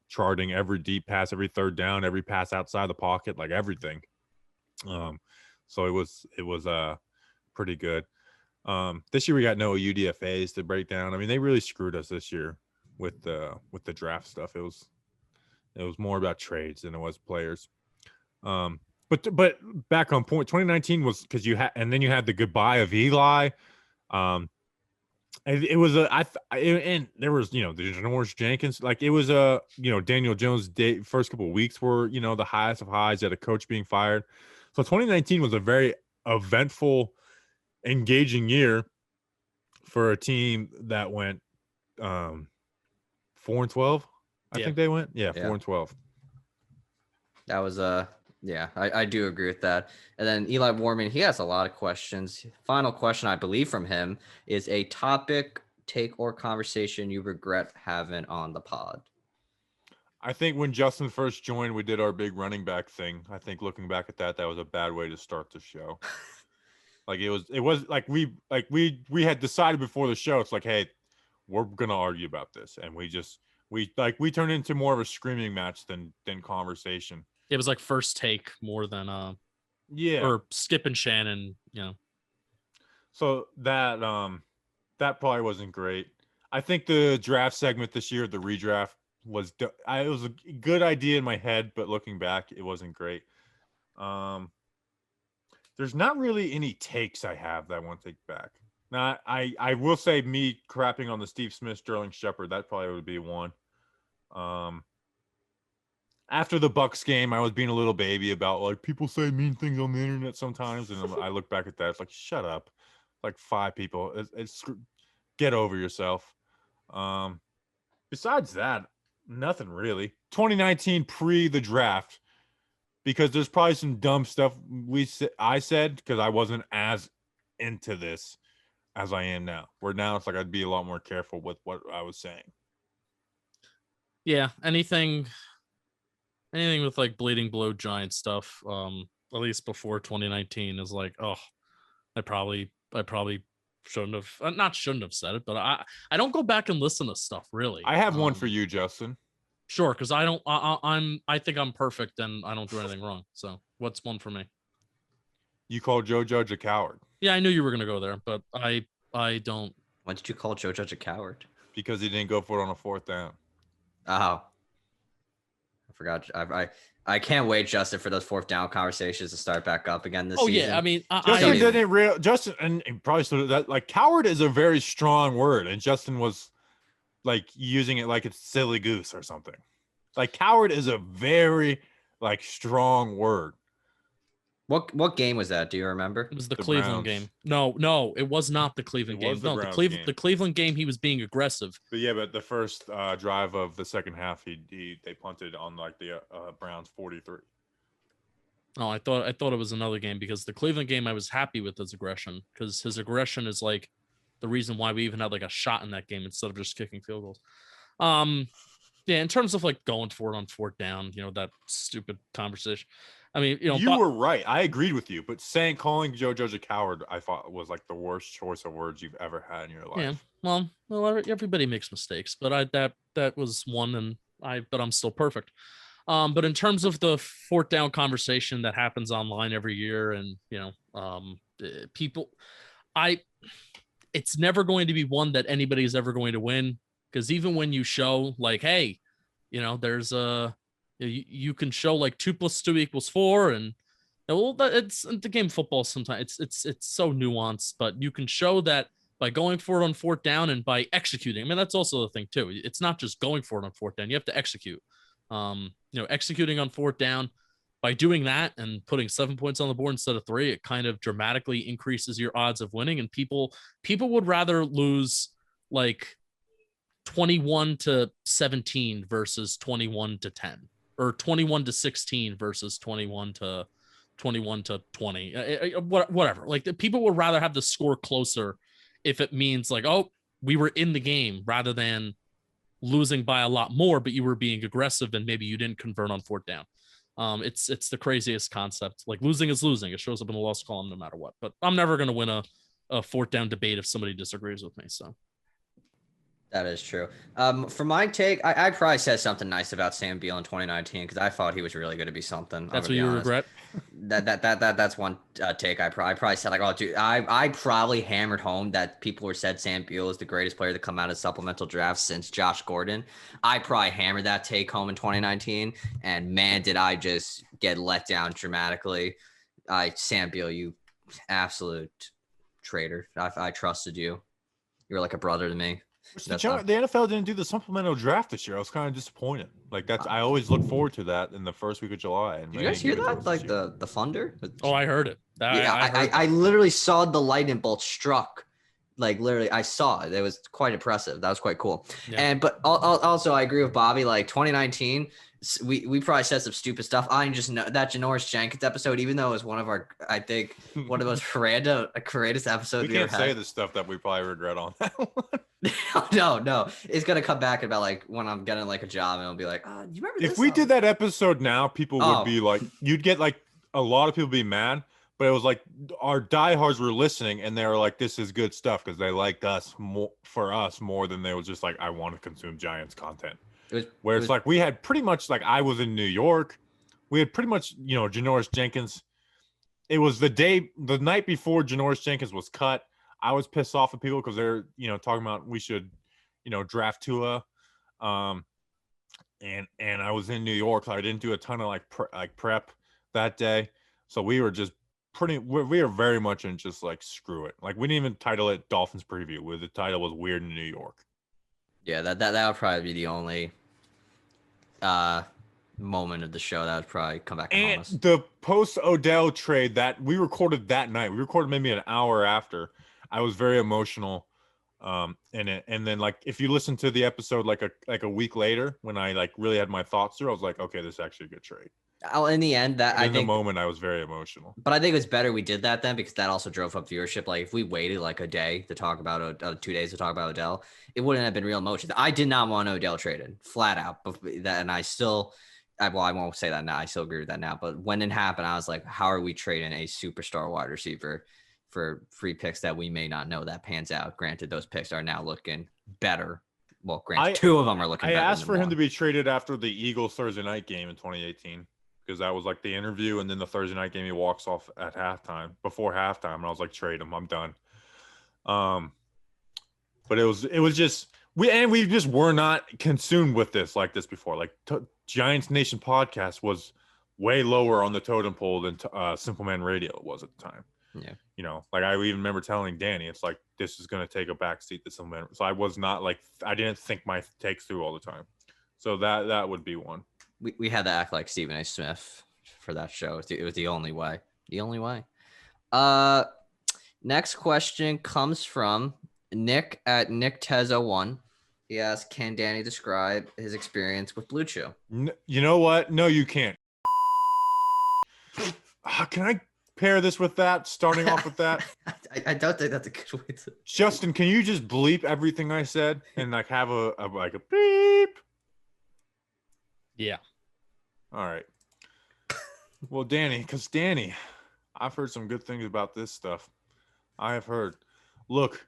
charting every deep pass, every third down, every pass outside the pocket, like everything. So it was pretty good. This year we got no UDFAs to break down. I mean, they really screwed us this year with the draft stuff. It was more about trades than it was players. But back on point, 2019 was because and then you had the goodbye of Eli. It was and there was the Janoris Jenkins, like it was Daniel Jones' first couple of weeks were the highest of highs. You had a coach being fired. So 2019 was a very eventful, engaging year for a team that went 4-12. I think they went 4-12. That was I do agree with that. And then Eli Warman, he has a lot of questions. Final question, I believe, from him is a topic, take, or conversation you regret having on the pod. I think when Justin first joined, we did our big running back thing. I think looking back at that was a bad way to start the show. Like it was like we had decided before the show. It's like, hey, we're gonna argue about this, and we turned into more of a screaming match than conversation. It was like first take more than or Skip and Shannon, So that probably wasn't great. I think the draft segment this year, the redraft, it was a good idea in my head, but looking back, it wasn't great. There's not really any takes I have that I want to take back. Now, I will say me crapping on the Steve Smith, Sterling Shepard, that probably would be one. After the Bucks game, I was being a little baby about like people say mean things on the internet sometimes, and I look back at that, it's like, shut up. Like 5 people, it's get over yourself. Besides that, nothing really. 2019 pre the draft, because there's probably some dumb stuff I said because I wasn't as into this as I am now. Where now it's like I'd be a lot more careful with what I was saying. Yeah, anything with like bleeding blue Giant stuff, at least before 2019 is like, oh, I probably shouldn't have said it, but I don't go back and listen to stuff really. I have one for you, Justin. Sure, because I think I'm perfect and I don't do anything wrong. So what's one for me? You called Joe Judge a coward Yeah, I knew you were gonna go there, but I don't. Why did you call Joe Judge a coward? because he didn't go for it on a 4th down. Oh, I forgot. I can't wait, Justin, for those 4th down conversations to start back up again this Oh season. yeah, I mean, Justin I- didn't real Justin, and he probably still that like coward is a very strong word, and Justin was like using it like it's silly goose or something. Like coward is a very like strong word. What game was that? Do you remember? it was the The Cleveland Browns. game. No, it was not the Cleveland It game. was the No, Browns the game. Cleveland game. He was being aggressive. But yeah, but the first drive of the second half, they punted on like the Browns 43. Oh, I thought it was another game because the Cleveland game I was happy with his aggression because his aggression is like the reason why we even had like a shot in that game instead of just kicking field goals. Yeah, in terms of like going for it on 4th down, that stupid conversation. I mean, You were right. I agreed with you, but calling Joe Judge a coward, I thought was like the worst choice of words you've ever had in your life. Yeah, well, everybody makes mistakes, but that was one, but I'm still perfect. But in terms of the 4th down conversation that happens online every year, and people, it's never going to be one that anybody's ever going to win because even when you show like, hey, there's you can show like 2 + 2 = 4, and well, it's the game of football. Sometimes it's so nuanced, but you can show that by going for it on 4th down and by executing. I mean, that's also the thing too. It's not just going for it on 4th down. You have to execute. Executing on 4th down, by doing that and putting 7 points on the board instead of 3, it kind of dramatically increases your odds of winning. And people would rather lose like 21-17 versus 21-10, or 21-16 versus 21-20, whatever. Like people would rather have the score closer if it means like, oh, we were in the game rather than losing by a lot more, but you were being aggressive and maybe you didn't convert on 4th down. It's the craziest concept. Like losing is losing. It shows up in the loss column no matter what. But I'm never going to win a 4th down debate if somebody disagrees with me. So That is true. For my take, I probably said something nice about Sam Beal in 2019 because I thought he was really going to be something. that's what you regret. That's one take. I probably said like, oh, dude, I probably hammered home that people said Sam Beal is the greatest player to come out of supplemental drafts since Josh Gordon. I probably hammered that take home in 2019, and man, did I just get let down dramatically. Sam Beal, you absolute traitor. I trusted you. You were like a brother to me. The NFL didn't do the supplemental draft this year. I was kind of disappointed. Like I always look forward to that in the first week of July. And Did you guys hear that? Like the thunder? Oh, I heard it. I literally saw the lightning bolt struck. Like literally, I saw it. It was quite impressive. That was quite cool. Yeah. But also, I agree with Bobby. Like 2019, we probably said some stupid stuff. I just know that Janoris Jenkins episode, even though it was one of the most random, greatest episodes we can't ever had. say the stuff that we probably regret on that one. No, it's gonna come back about like when I'm getting like a job and it'll be like, do you remember this? If we did that episode now, people would be like, you'd get like a lot of people be mad, but it was like our diehards were listening and they were like, this is good stuff because they liked us more than they was just like, I want to consume Giants content. It's like we had pretty much like I was in New York, we had pretty much Janoris Jenkins. It was the night before Janoris Jenkins was cut. I was pissed off at people because they're, talking about we should, draft Tua. And I was in New York, so I didn't do a ton of prep that day. So we were just we were very much in just like, screw it. Like we didn't even title it Dolphins Preview, where the title was Weird in New York. Yeah, that would probably be the only moment of the show that would probably come back and haunt us. The post Odell trade that we recorded that night, we recorded maybe an hour after. I was very emotional in it. And then like if you listen to the episode like a week later when I like really had my thoughts through, I was like, okay, this is actually a good trade. In the end, the moment I was very emotional. But I think it's better we did that then because that also drove up viewership. Like if we waited like a day to talk about 2 days to talk about Odell, it wouldn't have been real emotion. I did not want Odell traded flat out, and I still. I won't say that now. I still agree with that now. But when it happened, I was like, how are we trading a superstar wide receiver for free picks that we may not know that pans out? Granted, those picks are now looking better. Well, granted, 2 of them are looking better. I asked for him to be traded after the Eagles Thursday night game in 2018 because that was like the interview, and then the Thursday night game he walks off at halftime, before halftime, and I was like, trade him, I'm done. But it was just we just were not consumed with this like this before. Like Giants Nation podcast was way lower on the totem pole than Simple Man Radio was at the time. Yeah. You know, like I even remember telling Danny, it's like, this is going to take a backseat to Simple Man. So I was not like, I didn't think my takes through all the time. So that would be one. We had to act like Stephen A. Smith for that show. It was the only way. The only way. Next question comes from Nick at Nick Tezo1. He asks, can Danny describe his experience with Blue Chew? You know what? No, you can't. Can I pair this with that? Starting off with that? I don't think that's a good way to. Justin, can you just bleep everything I said and like have a beep? Yeah. All right. Well, Danny, I've heard some good things about this stuff. I have heard. Look,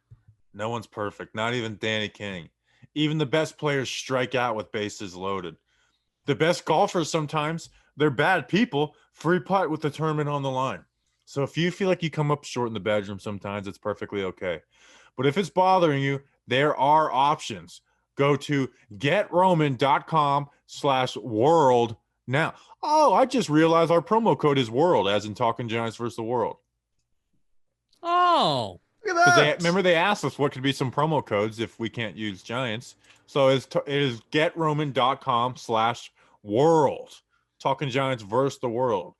no one's perfect. Not even Danny King. Even the best players strike out with bases loaded. The best golfers sometimes, they're bad people. Free putt with the tournament on the line. So if you feel like you come up short in the bedroom sometimes, it's perfectly okay. But if it's bothering you, there are options. Go to getroman.com/world now. Oh, I just realized our promo code is world, as in Talking Giants versus the World. Oh. Look at that. Remember they asked us what could be some promo codes if we can't use Giants. So it is getroman.com/world. Talking Giants versus the world.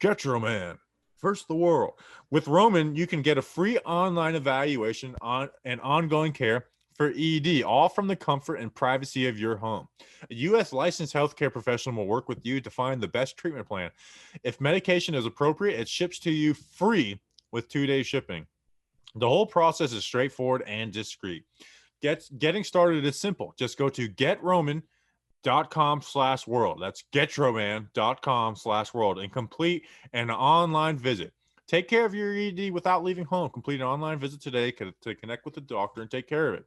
Get Roman versus the world. With Roman, you can get a free online evaluation on and ongoing care for ED, all from the comfort and privacy of your home. A U.S. licensed healthcare professional will work with you to find the best treatment plan. If medication is appropriate, it ships to you free with 2-day shipping. The whole process is straightforward and discreet. Getting started is simple. Just go to getroman.com/world. That's getroman.com/world and complete an online visit. Take care of your ED without leaving home. Complete an online visit today to connect with the doctor and take care of it.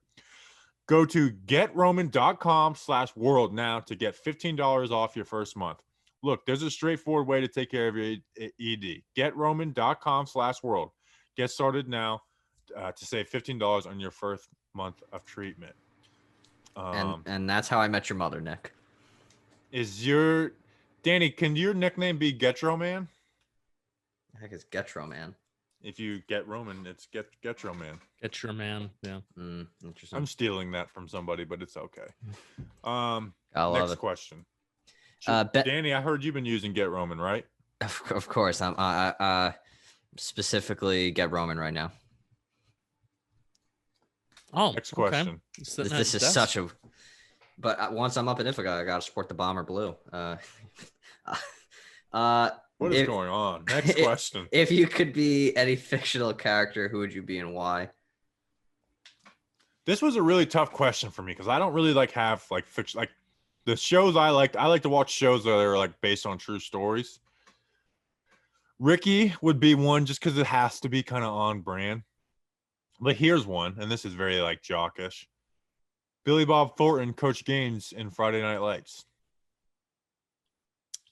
Go to getroman.com/world now to get $15 off your first month. Look, there's a straightforward way to take care of your ED. Getroman.com/world. Get started now to save $15 on your first month of treatment. And that's how I met your mother, Nick. Danny, can your nickname be Getro Man? I think it's Getro Man. If you get Roman, it's Getro Man. Getro Man. Yeah. Interesting. I'm stealing that from somebody, but it's okay. Next question. Danny, I heard you've been using Get Roman, right? Of course. I'm specifically Get Roman right now. Oh, next question. Okay. This is such a. But once I'm up in Ithaca, I gotta support the Bomber Blue. What is going on? Next question. If you could be any fictional character, who would you be and why? This was a really tough question for me because I don't really have fiction. Like the shows I like to watch shows that are like based on true stories. Ricky would be one just because it has to be kind of on brand. But here's one, and this is very like jockish. Billy Bob Thornton, Coach Gaines in Friday Night Lights.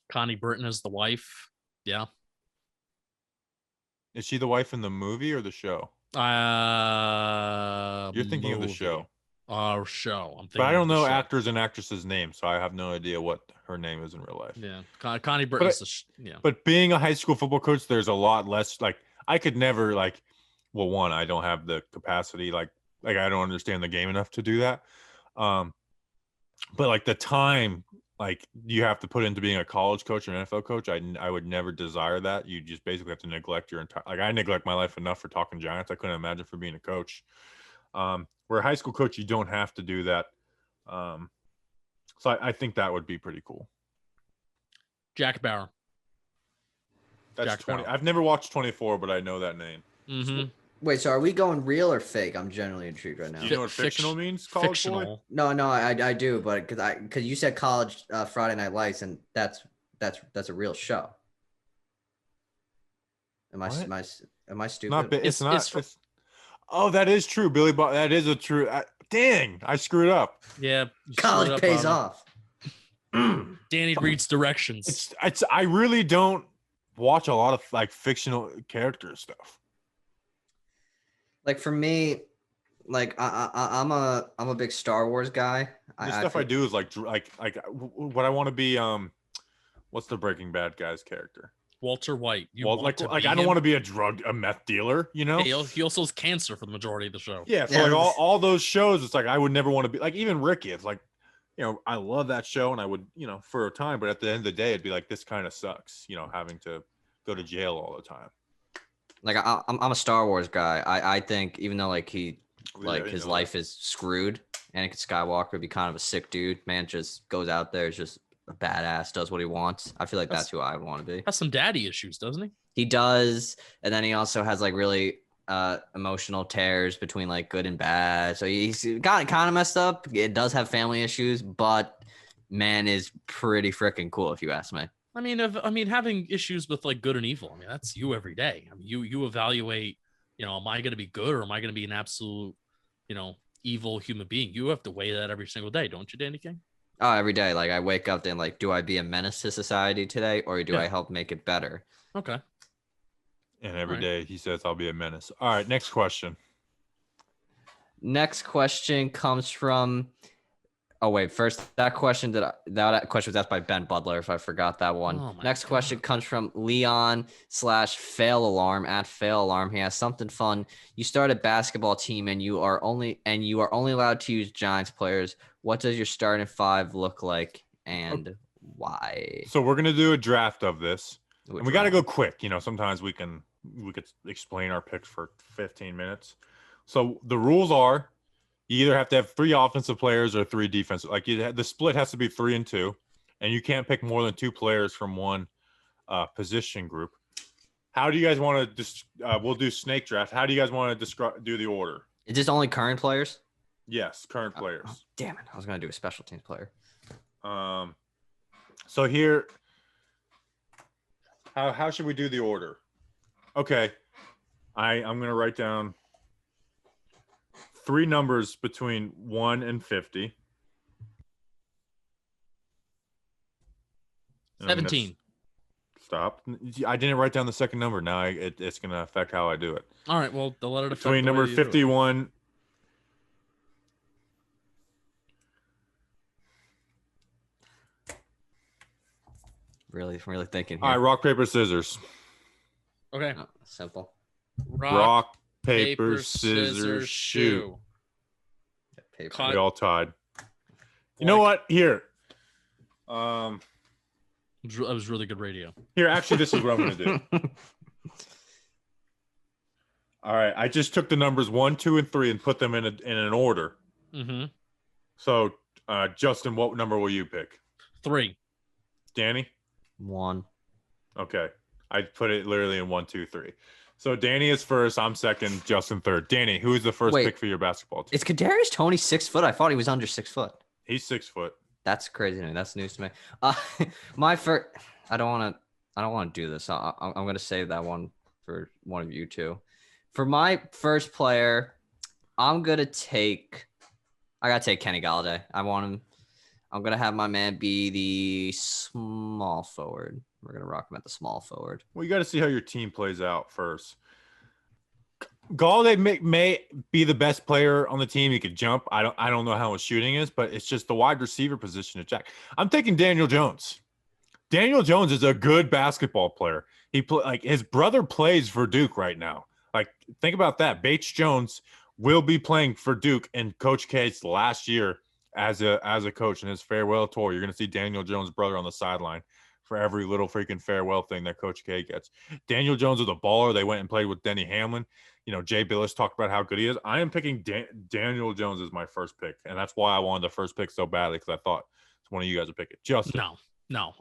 Connie Britton is the wife. Yeah. Is she the wife in the movie or the show? You're thinking of the show. Show. I'm thinking. But I don't know actors and actresses' names, so I have no idea what her name is in real life. Yeah, Connie Britton is yeah. But being a high school football coach, there's a lot less. Like I could never Well, one, I don't have the capacity. Like I don't understand the game enough to do that. But like the time, like you have to put into being a college coach or an NFL coach, I would never desire that. You just basically have to neglect your entire. Like I neglect my life enough for Talking Giants. I couldn't imagine for being a coach. Where a high school coach, you don't have to do that. So I think that would be pretty cool. Jack Bauer. That's Jack 20. Bauer. I've never watched 24, but I know that name. Mm-hmm. Wait, so are we going real or fake? I'm genuinely intrigued right now. Do you know what fictional means? College fictional. boy? No, I do, but because you said college Friday Night Lights, and that's a real show. Am I stupid? It's not. Oh, that is true, Billy Bob. That is a true. Dang, I screwed up. Yeah. College pays off. Danny reads directions. It's I really don't watch a lot of like fictional character stuff. Like for me, like I'm a big Star Wars guy. The stuff I do is like what I want to be. What's the Breaking Bad guy's character? Walter White. Like I don't want to be a meth dealer, you know? Hey, he also has cancer for the majority of the show. Yeah, so like all those shows, it's like I would never want to be like even Ricky. It's like, you know, I love that show and I would, you know, for a time, but at the end of the day, it'd be like this kind of sucks, you know, having to go to jail all the time. Like I'm a Star Wars guy. I think even though like his life is screwed, Anakin Skywalker would be kind of a sick dude. Man just goes out there, is just a badass, does what he wants. I feel like that's who I want to be. Has some daddy issues, doesn't he? He does, and then he also has like really emotional tears between like good and bad. So he's got kind of messed up. It does have family issues, but man is pretty freaking cool if you ask me. I mean, having issues with like good and evil. I mean, that's you every day. I mean, you evaluate. You know, am I going to be good or am I going to be an absolute, you know, evil human being? You have to weigh that every single day, don't you, Danny King? Oh, every day. Like I wake up and like, do I be a menace to society today or do I help make it better? Okay. And every day he says, I'll be a menace. All right. Next question. Next question comes from. Oh, wait. First, that question that question was asked by Ben Butler, if I forgot that one. Oh Next question comes from Leon/fail alarm at fail alarm. He has something fun. You start a basketball team and you are only allowed to use Giants players. What does your starting five look like and why? So we're gonna do a draft of this. And we got to go quick. You know, sometimes we could explain our picks for 15 minutes. So the rules are you either have to have 3 offensive players or 3 defensive. Like the split has to be 3 and 2, and you can't pick more than 2 players from one position group. How do you guys want to? We'll do snake draft. How do you guys want to do the order? Is this only current players? Yes, current players. Oh, damn it! I was gonna do a special teams player. So here, how should we do the order? Okay, I'm gonna write down 3 numbers between 1 and 50. 17. Stop. I didn't write down the second number. Now it's going to affect how I do it. All right. Well, they'll let it affect between number 51. Really thinking here. All right, rock, paper, scissors. Okay. Oh, simple. Rock, paper, scissors, shoe. Paper. We all tied. You know what? Here. That was really good radio. Here, actually, this is what I'm going to do. All right. I just took the numbers 1, 2, and 3 and put them in an order. Mm-hmm. So, Justin, what number will you pick? 3. Danny? 1. Okay. I put it literally in 1, 2, 3. So Danny is first. I'm second. Justin third. Danny, who is the first pick for your basketball team? Is Kadarius Toney 6 foot? I thought he was under 6 foot. He's 6 foot. That's crazy to me. That's news to me. My first. I don't want to do this. I'm going to save that one for one of you two. For my first player, I gotta take Kenny Galladay. I want him. I'm gonna have my man be the small forward. We're gonna rock him at the small forward. Well, you got to see how your team plays out first. Galladay may be the best player on the team. He could jump. I don't know how his shooting is, but it's just the wide receiver position to check. I'm taking Daniel Jones. Daniel Jones is a good basketball player. His brother plays for Duke right now. Like, think about that. Bates Jones will be playing for Duke in Coach K's last year as a coach in his farewell tour. You're going to see Daniel Jones' brother on the sideline for every little freaking farewell thing that Coach K gets. Daniel Jones is a baller. They went and played with Denny Hamlin. You know, Jay Billis talked about how good he is. I am picking Daniel Jones as my first pick, and that's why I wanted the first pick so badly, because I thought one of you guys would pick it. Justin. No.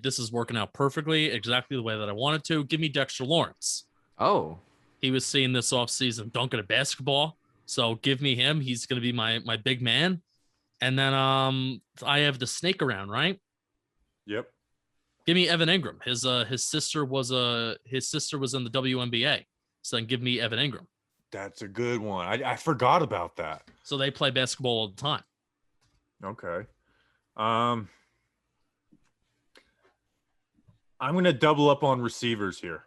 This is working out perfectly, exactly the way that I wanted to. Give me Dexter Lawrence. Oh. He was seeing this offseason dunking at basketball. So give me him. He's going to be my big man. And then I have the snake around, right? Yep. Give me Evan Ingram. His sister was in the WNBA. So then give me Evan Ingram. That's a good one. I forgot about that. So they play basketball all the time. Okay. I'm going to double up on receivers here.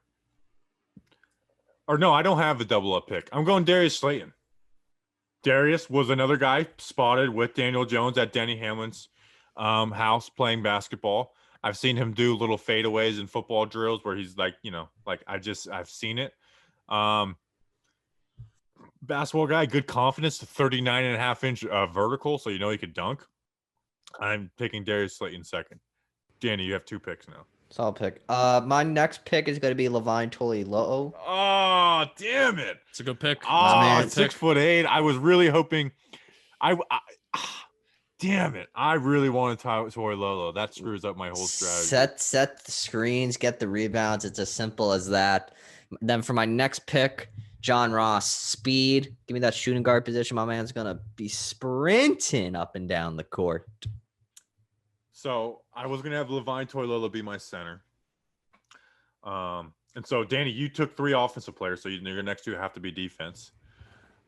Or no, I don't have a double up pick. I'm going Darius Slayton. Darius was another guy spotted with Daniel Jones at Denny Hamlin's house playing basketball. I've seen him do little fadeaways in football drills where he's like, I've seen it. Basketball guy, good confidence, 39.5-inch vertical, so you know he could dunk. I'm picking Darius Slayton second. Danny, you have 2 picks now. Solid pick. My next pick is going to be Levine Toilolo. Oh, damn it. It's a good pick. Oh, 6'8". I was really hoping damn it. I really wanted Toilolo. That screws up my whole strategy. Set the screens, get the rebounds. It's as simple as that. Then for my next pick, John Ross, speed. Give me that shooting guard position. My man's going to be sprinting up and down the court. So I was going to have Levine Toilolo be my center. And so, Danny, you took 3 offensive players, so your next 2 have to be defense.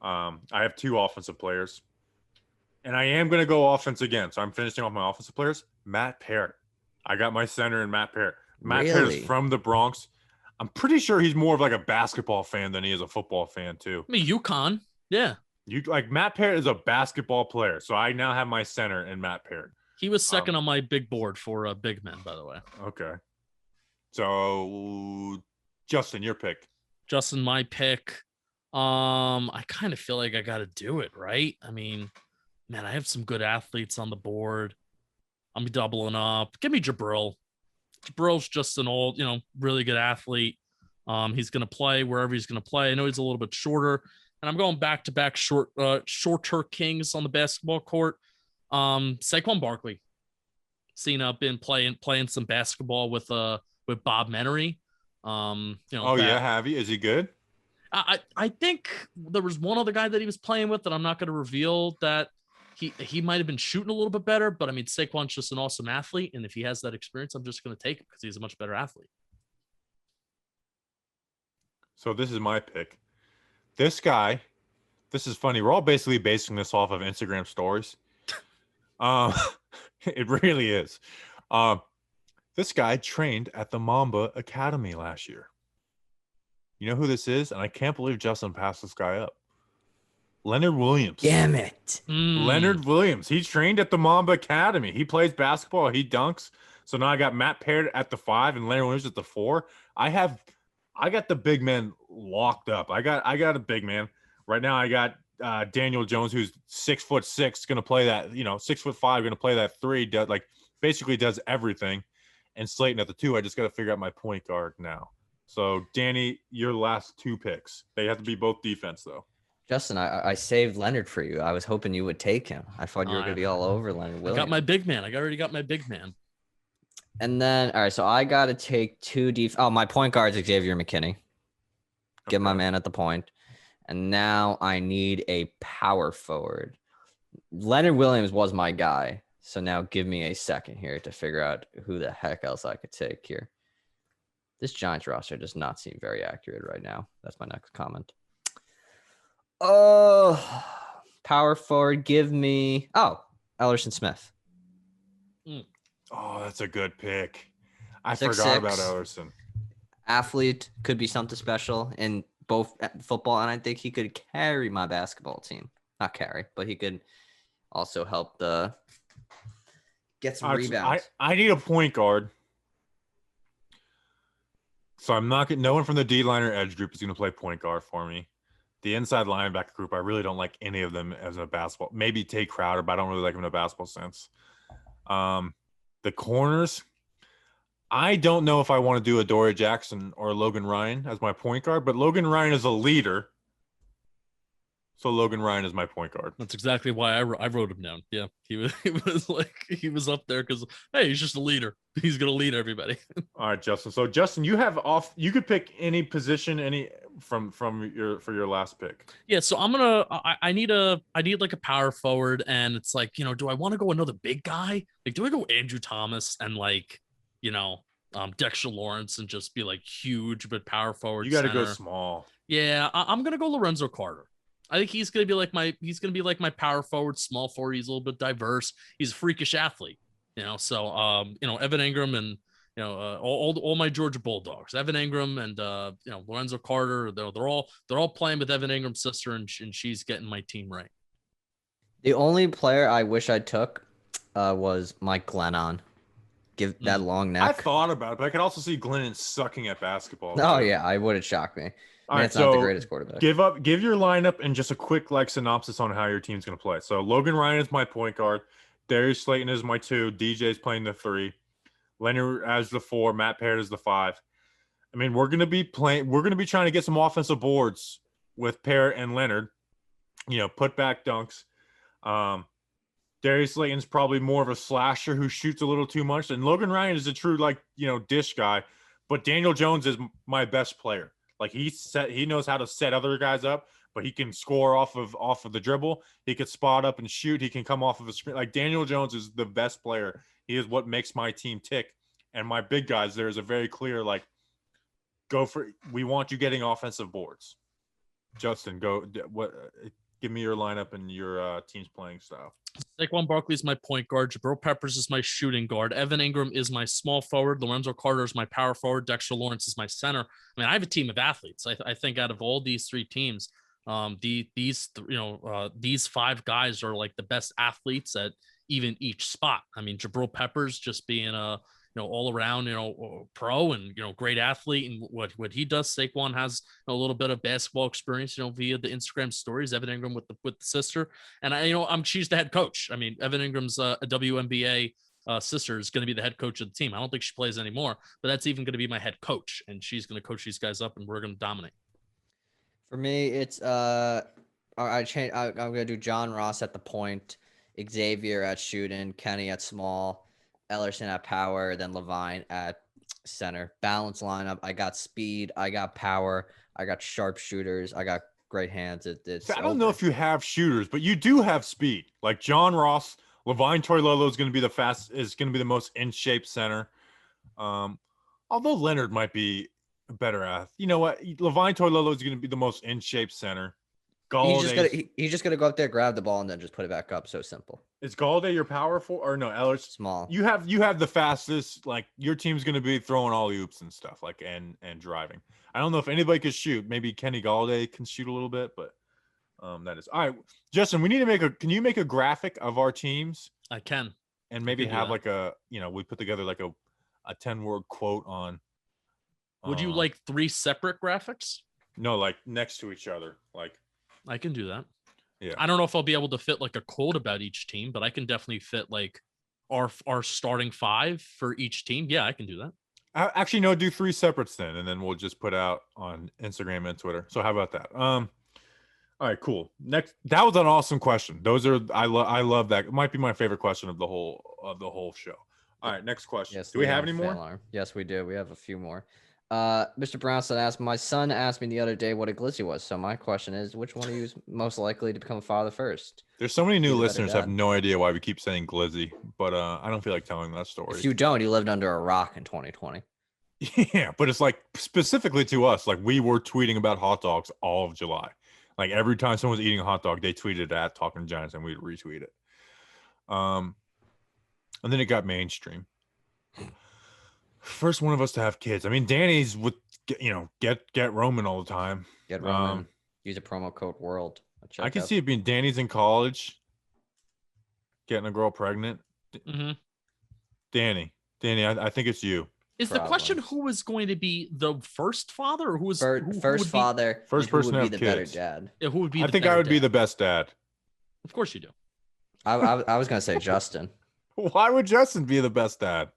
I have 2 offensive players. And I am going to go offense again. So I'm finishing off my offensive players. Matt Parrott. I got my center in Matt Parrott. Matt Parrott is from the Bronx. I'm pretty sure he's more of like a basketball fan than he is a football fan, too. I mean, UConn. Yeah. Matt Parrott is a basketball player. So I now have my center in Matt Parrott. He was second on my big board for big men, by the way. Okay. So, Justin, your pick. Justin, my pick. I kind of feel like I got to do it, right? I mean, man, I have some good athletes on the board. I'm doubling up. Give me Jabril. Jabril's just an old, really good athlete. He's going to play wherever he's going to play. I know he's a little bit shorter, and I'm going back-to-back shorter kings on the basketball court. Saquon Barkley, seen up in playing some basketball with Bob Menery. Have you? Is he good? I think there was one other guy that he was playing with that I'm not going to reveal that he might have been shooting a little bit better, but I mean, Saquon's just an awesome athlete. And if he has that experience, I'm just going to take him because he's a much better athlete. So this is my pick. This guy, this is funny. We're all basically basing this off of Instagram stories. It really is. This guy trained at the Mamba Academy last year. You know who this is? And I can't believe Justin passed this guy up. Leonard Williams. Damn it. Leonard Williams. He trained at the Mamba Academy. He plays basketball. He dunks. So now I got Matt Parrott at the 5 and Leonard Williams at the 4. I got the big man locked up. I got a big man. Right now I got Daniel Jones, who's 6'6", going to play that, 6'5", going to play that 3, basically does everything. And Slayton at the 2. I just got to figure out my point guard now. So, Danny, your last 2 picks. They have to be both defense, though. Justin, I saved Leonard for you. I was hoping you would take him. I thought you were going to be all over Leonard Williams. I got my big man. I already got my big man. And then, all right, so I got to take 2 my point guard's Xavier McKinney. Get my man at the point. And now I need a power forward. Leonard Williams was my guy. So now give me a second here to figure out who the heck else I could take here. This Giants roster does not seem very accurate right now. That's my next comment. Oh, power forward, give me... Ellerson Smith. Oh, that's a good pick. I 6'6". forgot about Ellerson. Athlete, could be something special in both football, and I think he could carry my basketball team. Not carry, but he could also help get some rebounds. I need a point guard. So I'm not getting no one from the D-line or edge group is going to play point guard for me. The inside linebacker group, I really don't like any of them as a basketball. Maybe Tate Crowder, but I don't really like him in a basketball sense. The corners, I don't know if I want to do Adoree Jackson or Logan Ryan as my point guard, but Logan Ryan is a leader. So Logan Ryan is my point guard. That's exactly why I wrote him down. Yeah, he was up there because, hey, he's just a leader. He's gonna lead everybody. All right, Justin. So Justin, you could pick any position, for your last pick. Yeah, so I need like a power forward, and it's like, do I want to go another big guy? Like, do I go Andrew Thomas and Dexter Lawrence and just be like huge but power forward? You got to go small. Yeah, I'm gonna go Lorenzo Carter. I think he's gonna be like my power forward, small forward. He's a little bit diverse. He's a freakish athlete, So Evan Ingram and all my Georgia Bulldogs, Evan Ingram and Lorenzo Carter. They're all playing with Evan Ingram's sister, and she's getting my team right. The only player I wish I took was Mike Glennon. Give that long neck. I thought about it, but I could also see Glennon sucking at basketball. Oh yeah, I wouldn't shock me. All right, it's not the greatest quarterback. Give your lineup and just a quick synopsis on how your team's going to play. So Logan Ryan is my point guard, Darius Slayton is my 2, DJ's playing the 3, Leonard as the 4, Matt Parrott is the 5. I mean, we're going to be trying to get some offensive boards with Parrott and Leonard. Put back dunks. Darius Slayton's probably more of a slasher who shoots a little too much, and Logan Ryan is a true dish guy. But Daniel Jones is my best player. Like he knows how to set other guys up, but he can score off of the dribble. He can spot up and shoot. He can come off of a screen. Like Daniel Jones is the best player. He is what makes my team tick. And my big guys, there's a very clear we want you getting offensive boards. Justin, give me your lineup and your team's playing style. Saquon Barkley is my point guard. Jabril Peppers is my shooting guard. Evan Ingram is my small forward. Lorenzo Carter is my power forward. Dexter Lawrence is my center. I mean, I have a team of athletes. I think out of all these 3 teams, these 5 guys are like the best athletes at even each spot. I mean, Jabril Peppers just being a all around, pro and, great athlete, and what he does. Saquon has a little bit of basketball experience, via the Instagram stories. Evan Ingram with the sister, and she's the head coach. I mean, Evan Ingram's a WNBA sister is going to be the head coach of the team. I don't think she plays anymore, but that's even going to be my head coach, and she's going to coach these guys up, and we're going to dominate. For me, it's I'm going to do John Ross at the point, Xavier at shooting, Kenny at small, Ellerson at power, then Levine at center. Balanced lineup. I got speed. I got power. I got sharp shooters. I got great hands. I don't know if you have shooters, but you do have speed. Like John Ross, Levine Toilolo is going to be the most in shape center. Although Leonard might be a better athlete. You know what? Levine Toilolo is going to be the most in shape center. He's just gonna go up there, grab the ball, and then just put it back up. So simple. Is Galladay your power forward or no? Eller's small. You have the fastest. Like your team's gonna be throwing all oops and stuff, and driving. I don't know if anybody could shoot. Maybe Kenny Galladay can shoot a little bit, but that is all right. Justin, we need to Can you make a graphic of our teams? I can, and maybe have we put together like a 10-word quote on. Would you like 3 separate graphics? No, like next to each other, like. I can do that. Yeah. I don't know if I'll be able to fit like a quote about each team, but I can definitely fit like our starting 5 for each team. Yeah, I can do that. Actually, no, do 3 separates then, and then we'll just put out on Instagram and Twitter. So how about that? All right, cool. Next, that was an awesome question. Those are I love that. It might be my favorite question of the whole show. All right, next question. Yes, do we have any more? Alarm. Yes, we do. We have a few more. Mr. Brownson asked, my son asked me the other day what a glizzy was. So my question is, which one of you is most likely to become a father first? There's so many new listeners have no idea why we keep saying glizzy, but I don't feel like telling that story. If you don't, you lived under a rock in 2020. Yeah, but it's like specifically to us, like we were tweeting about hot dogs all of July. Like every time someone was eating a hot dog, they tweeted at Talking Giants and we'd retweet it. And then it got mainstream. First one of us to have kids. I mean, Danny's with get Roman all the time. Get Roman. Use a promo code WORLD. I can see it being Danny's in college, getting a girl pregnant. Mm-hmm. Danny, I think it's you. Is the question who is going to be the first father, or who is first father? First person who to would have be the kids. better dad? Yeah, who would be? I think I would be the best dad. Of course you do. I was gonna say Justin. Why would Justin be the best dad?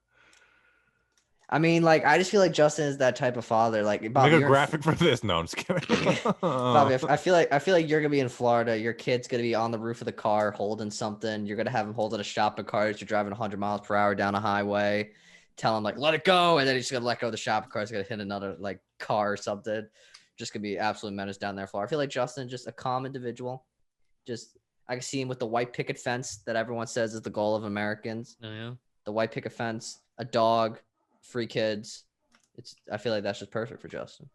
I mean, like, I just feel like Justin is that type of father. Like, Bobby, make a graphic for this. No, I'm just kidding. Bobby, I feel like you're gonna be in Florida. Your kid's gonna be on the roof of the car holding something. You're gonna have him holding a shopping cart as you're driving 100 miles per hour down a highway. Tell him like, let it go, and then he's gonna let go of the shopping cart. He's gonna hit another like car or something. Just gonna be absolute menace down there in Florida. I feel like Justin, just a calm individual. Just I can see him with the white picket fence that everyone says is the goal of Americans. Oh, yeah. The white picket fence, a dog. Free kids. I feel like that's just perfect for Justin.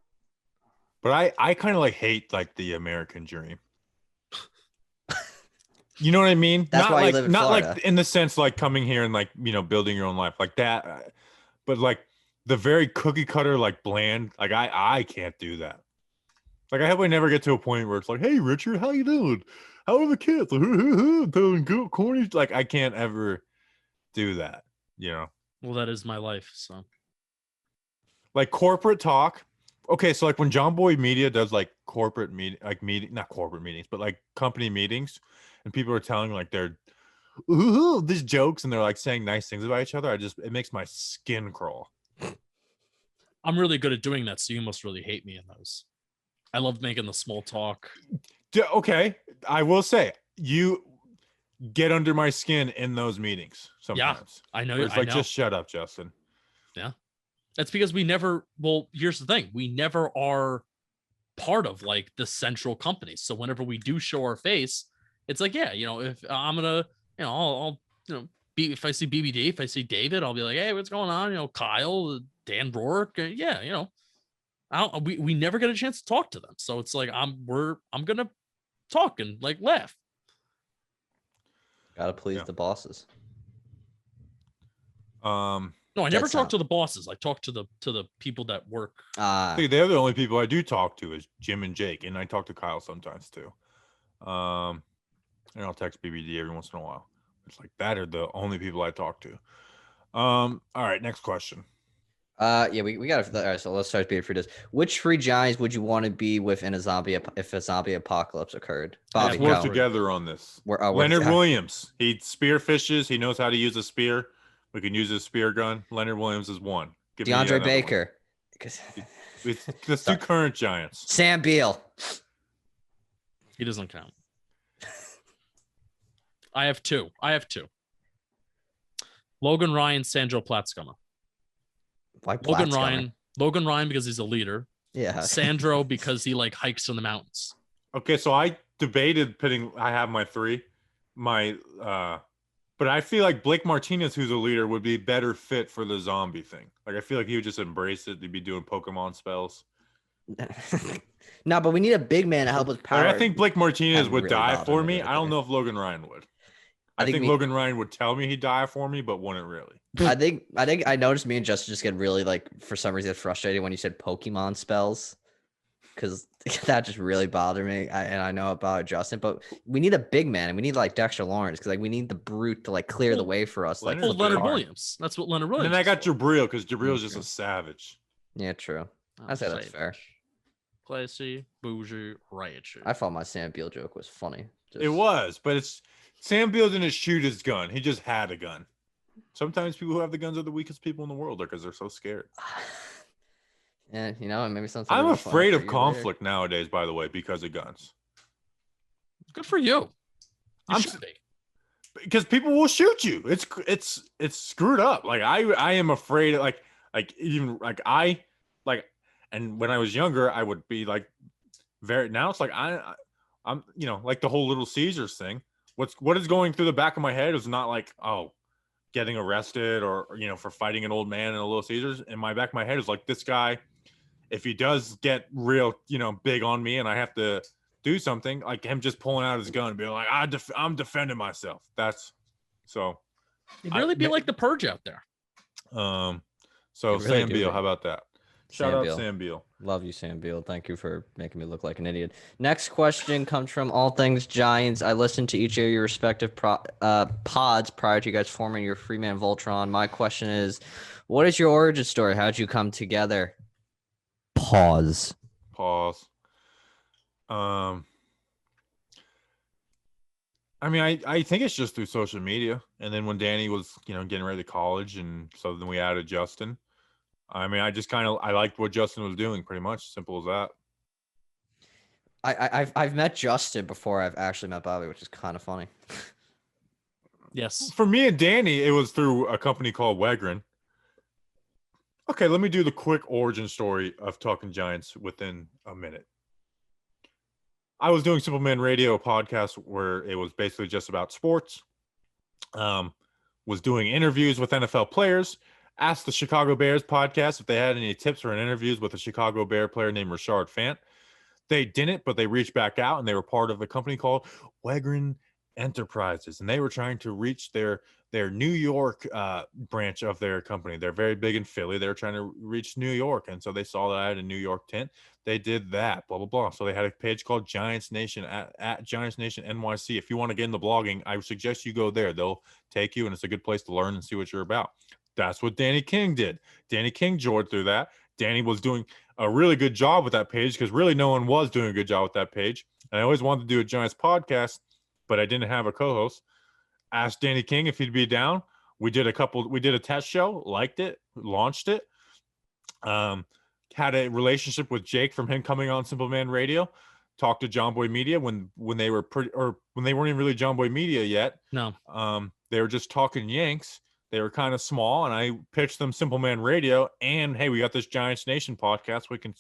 But I kind of like hate like the American dream. You know what I mean? That's not why like you live in not Florida. like in the sense like coming here and like building your own life like that. But like the very cookie cutter, like bland. Like I can't do that. Like I hope I never get to a point where it's like, hey Richard, how you doing? How are the kids? Like, doing good, corny. Like I can't ever do that. You know, Well, that is my life. So like corporate talk. Okay, so like when John Boy Media does like corporate not corporate meetings, but like company meetings, and people are telling like their these jokes and they're like saying nice things about each other. It makes my skin crawl. I'm really good at doing that. So you must really hate me in those. I love making the small talk. Okay, I will say you get under my skin in those meetings sometimes. I know. Where it's I like, know. just shut up, Justin. Yeah. That's because we never, well, here's the thing. We never are part of like the central company. So whenever we do show our face, it's like, yeah, if I'm going to, I'll if I see BBD, if I see David, I'll be like, hey, what's going on? Kyle, Dan Rourke. Yeah, we never get a chance to talk to them. So it's like, I'm going to talk and like laugh. Gotta please the bosses. No, I never talk to the bosses. I talk to the people that work. See, they're the only people I do talk to is Jim and Jake, and I talk to Kyle sometimes too. And I'll text BBD every once in a while. It's like that are the only people I talk to. All right, next question. Yeah, we got it. All right, so let's start being for this. Which three Giants would you want to be with in if a zombie apocalypse occurred? Bobby, Let's work together on this. Leonard Williams. He spear fishes. He knows how to use a spear. We can use his spear gun. Leonard Williams is one. Give DeAndre Baker. Let's do current Giants. Sam Beal. He doesn't count. I have two. Logan Ryan, Sandro Platzgummer. Why Logan Ryan because he's a leader. Yeah. Sandro because he like hikes in the mountains. Okay, so I debated I have my three. But I feel like Blake Martinez, who's a leader, would be better fit for the zombie thing. Like I feel like he would just embrace it. He'd be doing Pokemon spells. No, but we need a big man to help with power. Like, I think Blake Martinez would die for me. I don't know if Logan Ryan would. I think Logan Ryan would tell me he'd die for me, but wouldn't really. I think I noticed me and Justin just get really like for some reason frustrated when you said Pokemon spells, because that just really bothered me. And I know about Justin, but we need a big man and we need like Dexter Lawrence because like we need the brute to like clear the way for us. Leonard Williams. That's what Leonard Williams. And then I got Jabril because Jabril's just a savage. Yeah, true. I say that's fair. Classy, bougie, riot shirt. I thought my Sam Beal joke was funny. It was, but Sam Beal didn't shoot his gun. He just had a gun. Sometimes people who have the guns are the weakest people in the world because they're so scared. Yeah, maybe sometimes. I'm afraid of conflict nowadays, by the way, because of guns. Good for you. Because people will shoot you. It's screwed up. Like I am afraid. And when I was younger, I would be like now it's like I'm like the whole Little Caesars thing. What is going through the back of my head is not like, oh, getting arrested or for fighting an old man in a Little Caesars. In my back of my head is like, this guy, if he does get real, big on me and I have to do something, like him just pulling out his gun and being like, I'm defending myself. That's so. You'd really be like the Purge out there. So really Sam Beal, how about that? Shout out Sam Beal. Love you, Sam Beal. Thank you for making me look like an idiot. Next question comes from All Things Giants. I listened to each of your respective pods prior to you guys forming your Freeman Voltron. My question is, what is your origin story? How'd you come together? Pause. I mean, I think it's just through social media. And then when Danny was, getting ready to college, and so then we added Justin. I mean, I liked what Justin was doing, pretty much. Simple as that. I've met Justin before I've actually met Bobby, which is kind of funny. Yes. For me and Danny, it was through a company called Wegrin. Okay, let me do the quick origin story of Talking Giants within a minute. I was doing Superman Radio, a podcast where it was basically just about sports. Was doing interviews with NFL players. Asked the Chicago Bears podcast if they had any tips or interviews with a Chicago Bear player named Rashard Fant. They didn't, but they reached back out, and they were part of a company called Wegrin Enterprises, and they were trying to reach their their New York branch of their company. They're very big in Philly. They're trying to reach New York, and so they saw that I had a New York tint. They did that, blah blah blah. So they had a page called Giants Nation at Giants Nation NYC. If you want to get into blogging, I would suggest you go there. They'll take you, and it's a good place to learn and see what you're about. That's what Danny King did. Danny King joined through that. Danny was doing a really good job with that page because really no one was doing a good job with that page. And I always wanted to do a Giants podcast, but I didn't have a co-host. Asked Danny King if he'd be down. We did a test show, liked it, launched it. Had a relationship with Jake from him coming on Simple Man Radio. Talked to John Boy Media when they were when they weren't even really John Boy Media yet. No. They were just talking Yanks. They were kind of small, and I pitched them Simple Man Radio. And hey, we got this Giants Nation podcast. We can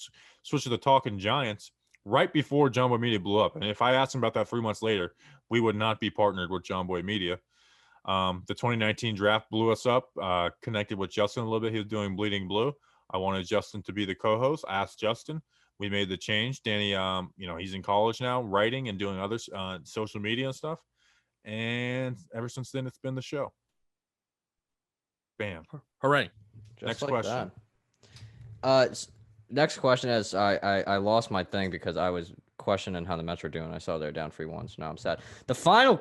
switch to the Talking Giants right before John Boy Media blew up. And if I asked him about that 3 months later, we would not be partnered with John Boy Media. The 2019 draft blew us up. Connected with Justin a little bit. He was doing Bleeding Blue. I wanted Justin to be the co-host. I asked Justin. We made the change. Danny, he's in college now, writing and doing other social media and stuff. And ever since then, it's been the show. Bam. Hooray. Next question. Next question is I lost my thing because I was questioning how the Mets were doing. I saw they're down 3-1, so now I'm sad.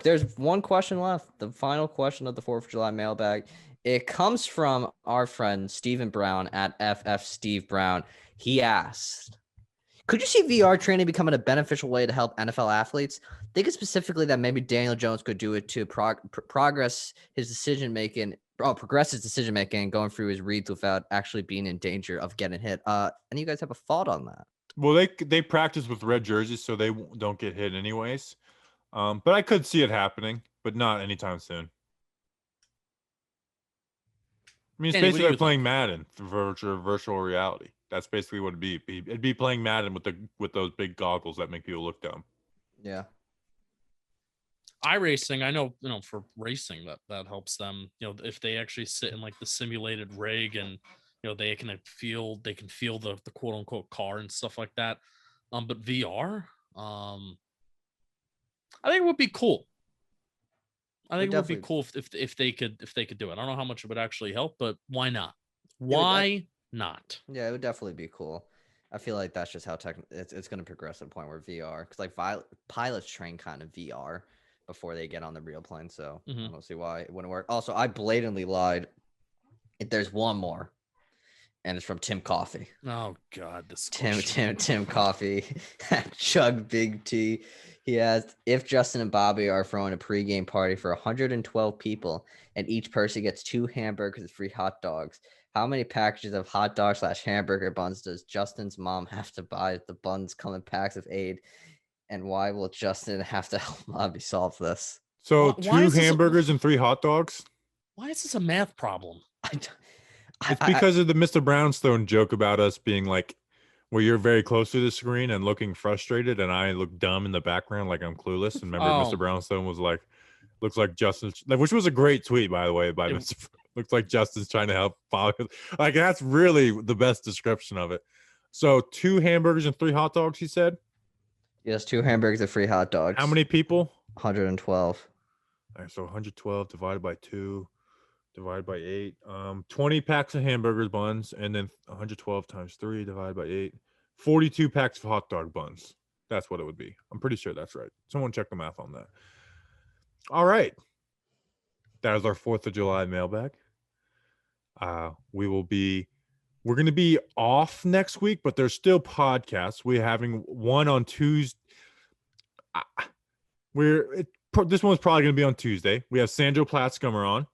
There's one question left. The final question of the 4th of July mailbag. It comes from our friend Stephen Brown at FF Steve Brown. He asked, could you see VR training becoming a beneficial way to help NFL athletes? Thinking specifically that maybe Daniel Jones could do it to progress his decision-making, going through his reads without actually being in danger of getting hit. And you guys have a thought on that? Well, they practice with red jerseys, so they don't get hit anyways. But I could see it happening, but not anytime soon. I mean, it's basically like playing Madden for virtual reality. That's basically what it'd be. It'd be playing Madden with those big goggles that make people look dumb. Yeah. iRacing, I know, for racing that helps them, if they actually sit in like the simulated rig and, they can feel the quote unquote car and stuff like that. But VR, I think it would be cool. I think it would be cool if they could do it. I don't know how much it would actually help, but why not? Why not? Yeah, it would definitely be cool. I feel like that's just how it's going to progress to the point where VR, because like pilots train kind of VR before they get on the real plane. So I don't see why it wouldn't work. Also, I blatantly lied. There's one more, and it's from Tim Coffey. Oh God, this Tim Coffey, Chug Big T. He asked if Justin and Bobby are throwing a pregame party for 112 people, and each person gets 2 hamburgers and 3 hot dogs. How many packages of hot dog / hamburger buns does Justin's mom have to buy? The buns come in packs of 8. And why will Justin have to help Bobby solve this? So 2 hamburgers and 3 hot dogs? Why is this a math problem? It's because of the Mr. Brownstone joke about us being like, where you're very close to the screen and looking frustrated, and I look dumb in the background like I'm clueless. And remember, Mr. Brownstone was like, looks like Justin, which was a great tweet, by the way, by Mr. Looks like Justin's trying to help Bobby. Like, that's really the best description of it. So 2 hamburgers and 3 hot dogs, he said? Yes, 2 hamburgers and 3 hot dogs. How many people? 112. All right, so 112 divided by 2, divided by 8. 20 packs of hamburgers buns, and then 112 times 3 divided by 8. 42 packs of hot dog buns. That's what it would be. I'm pretty sure that's right. Someone check the math on that. All right. That is our 4th of July mailbag. We're going to be off next week, but there's still podcasts. We're having one on Tuesday. This one's probably going to be on Tuesday. We have Sandro Platzkummer on,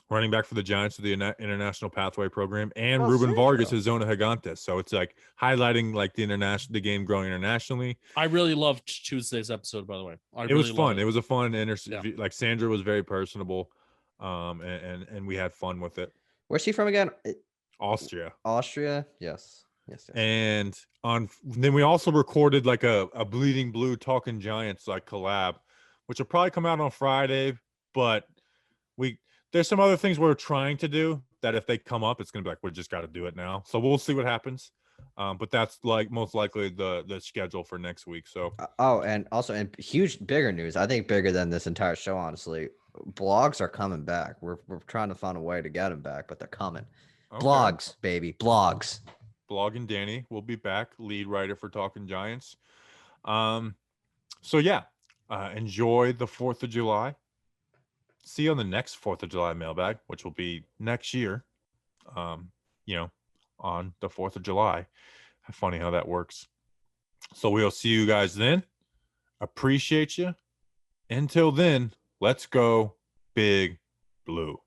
running back for the Giants of the International Pathway Program, and Ruben Vargas is Zona Gigantes. So it's like highlighting like the game growing internationally. I really loved Tuesday's episode, by the way. It was fun. It was a fun interview. Yeah. Like Sandra was very personable, and we had fun with it. Where's she from again? Austria. Yes. And then we also recorded like a Bleeding Blue Talking Giants like collab, which will probably come out on Friday. But there's some other things we're trying to do that if they come up, it's gonna be like we just got to do it now. So we'll see what happens. But that's like most likely the schedule for next week. So and also bigger news. I think bigger than this entire show, honestly. Blogs are coming back. We're trying to find a way to get them back, but they're coming. Okay. Blogs, baby, blogs. Blog and Danny will be back, lead writer for Talking Giants. So yeah, enjoy the 4th of July. See you on the next 4th of July mailbag, which will be next year. You know, on the 4th of July. Funny how that works. So we'll see you guys then. Appreciate you. Until then, let's go Big Blue.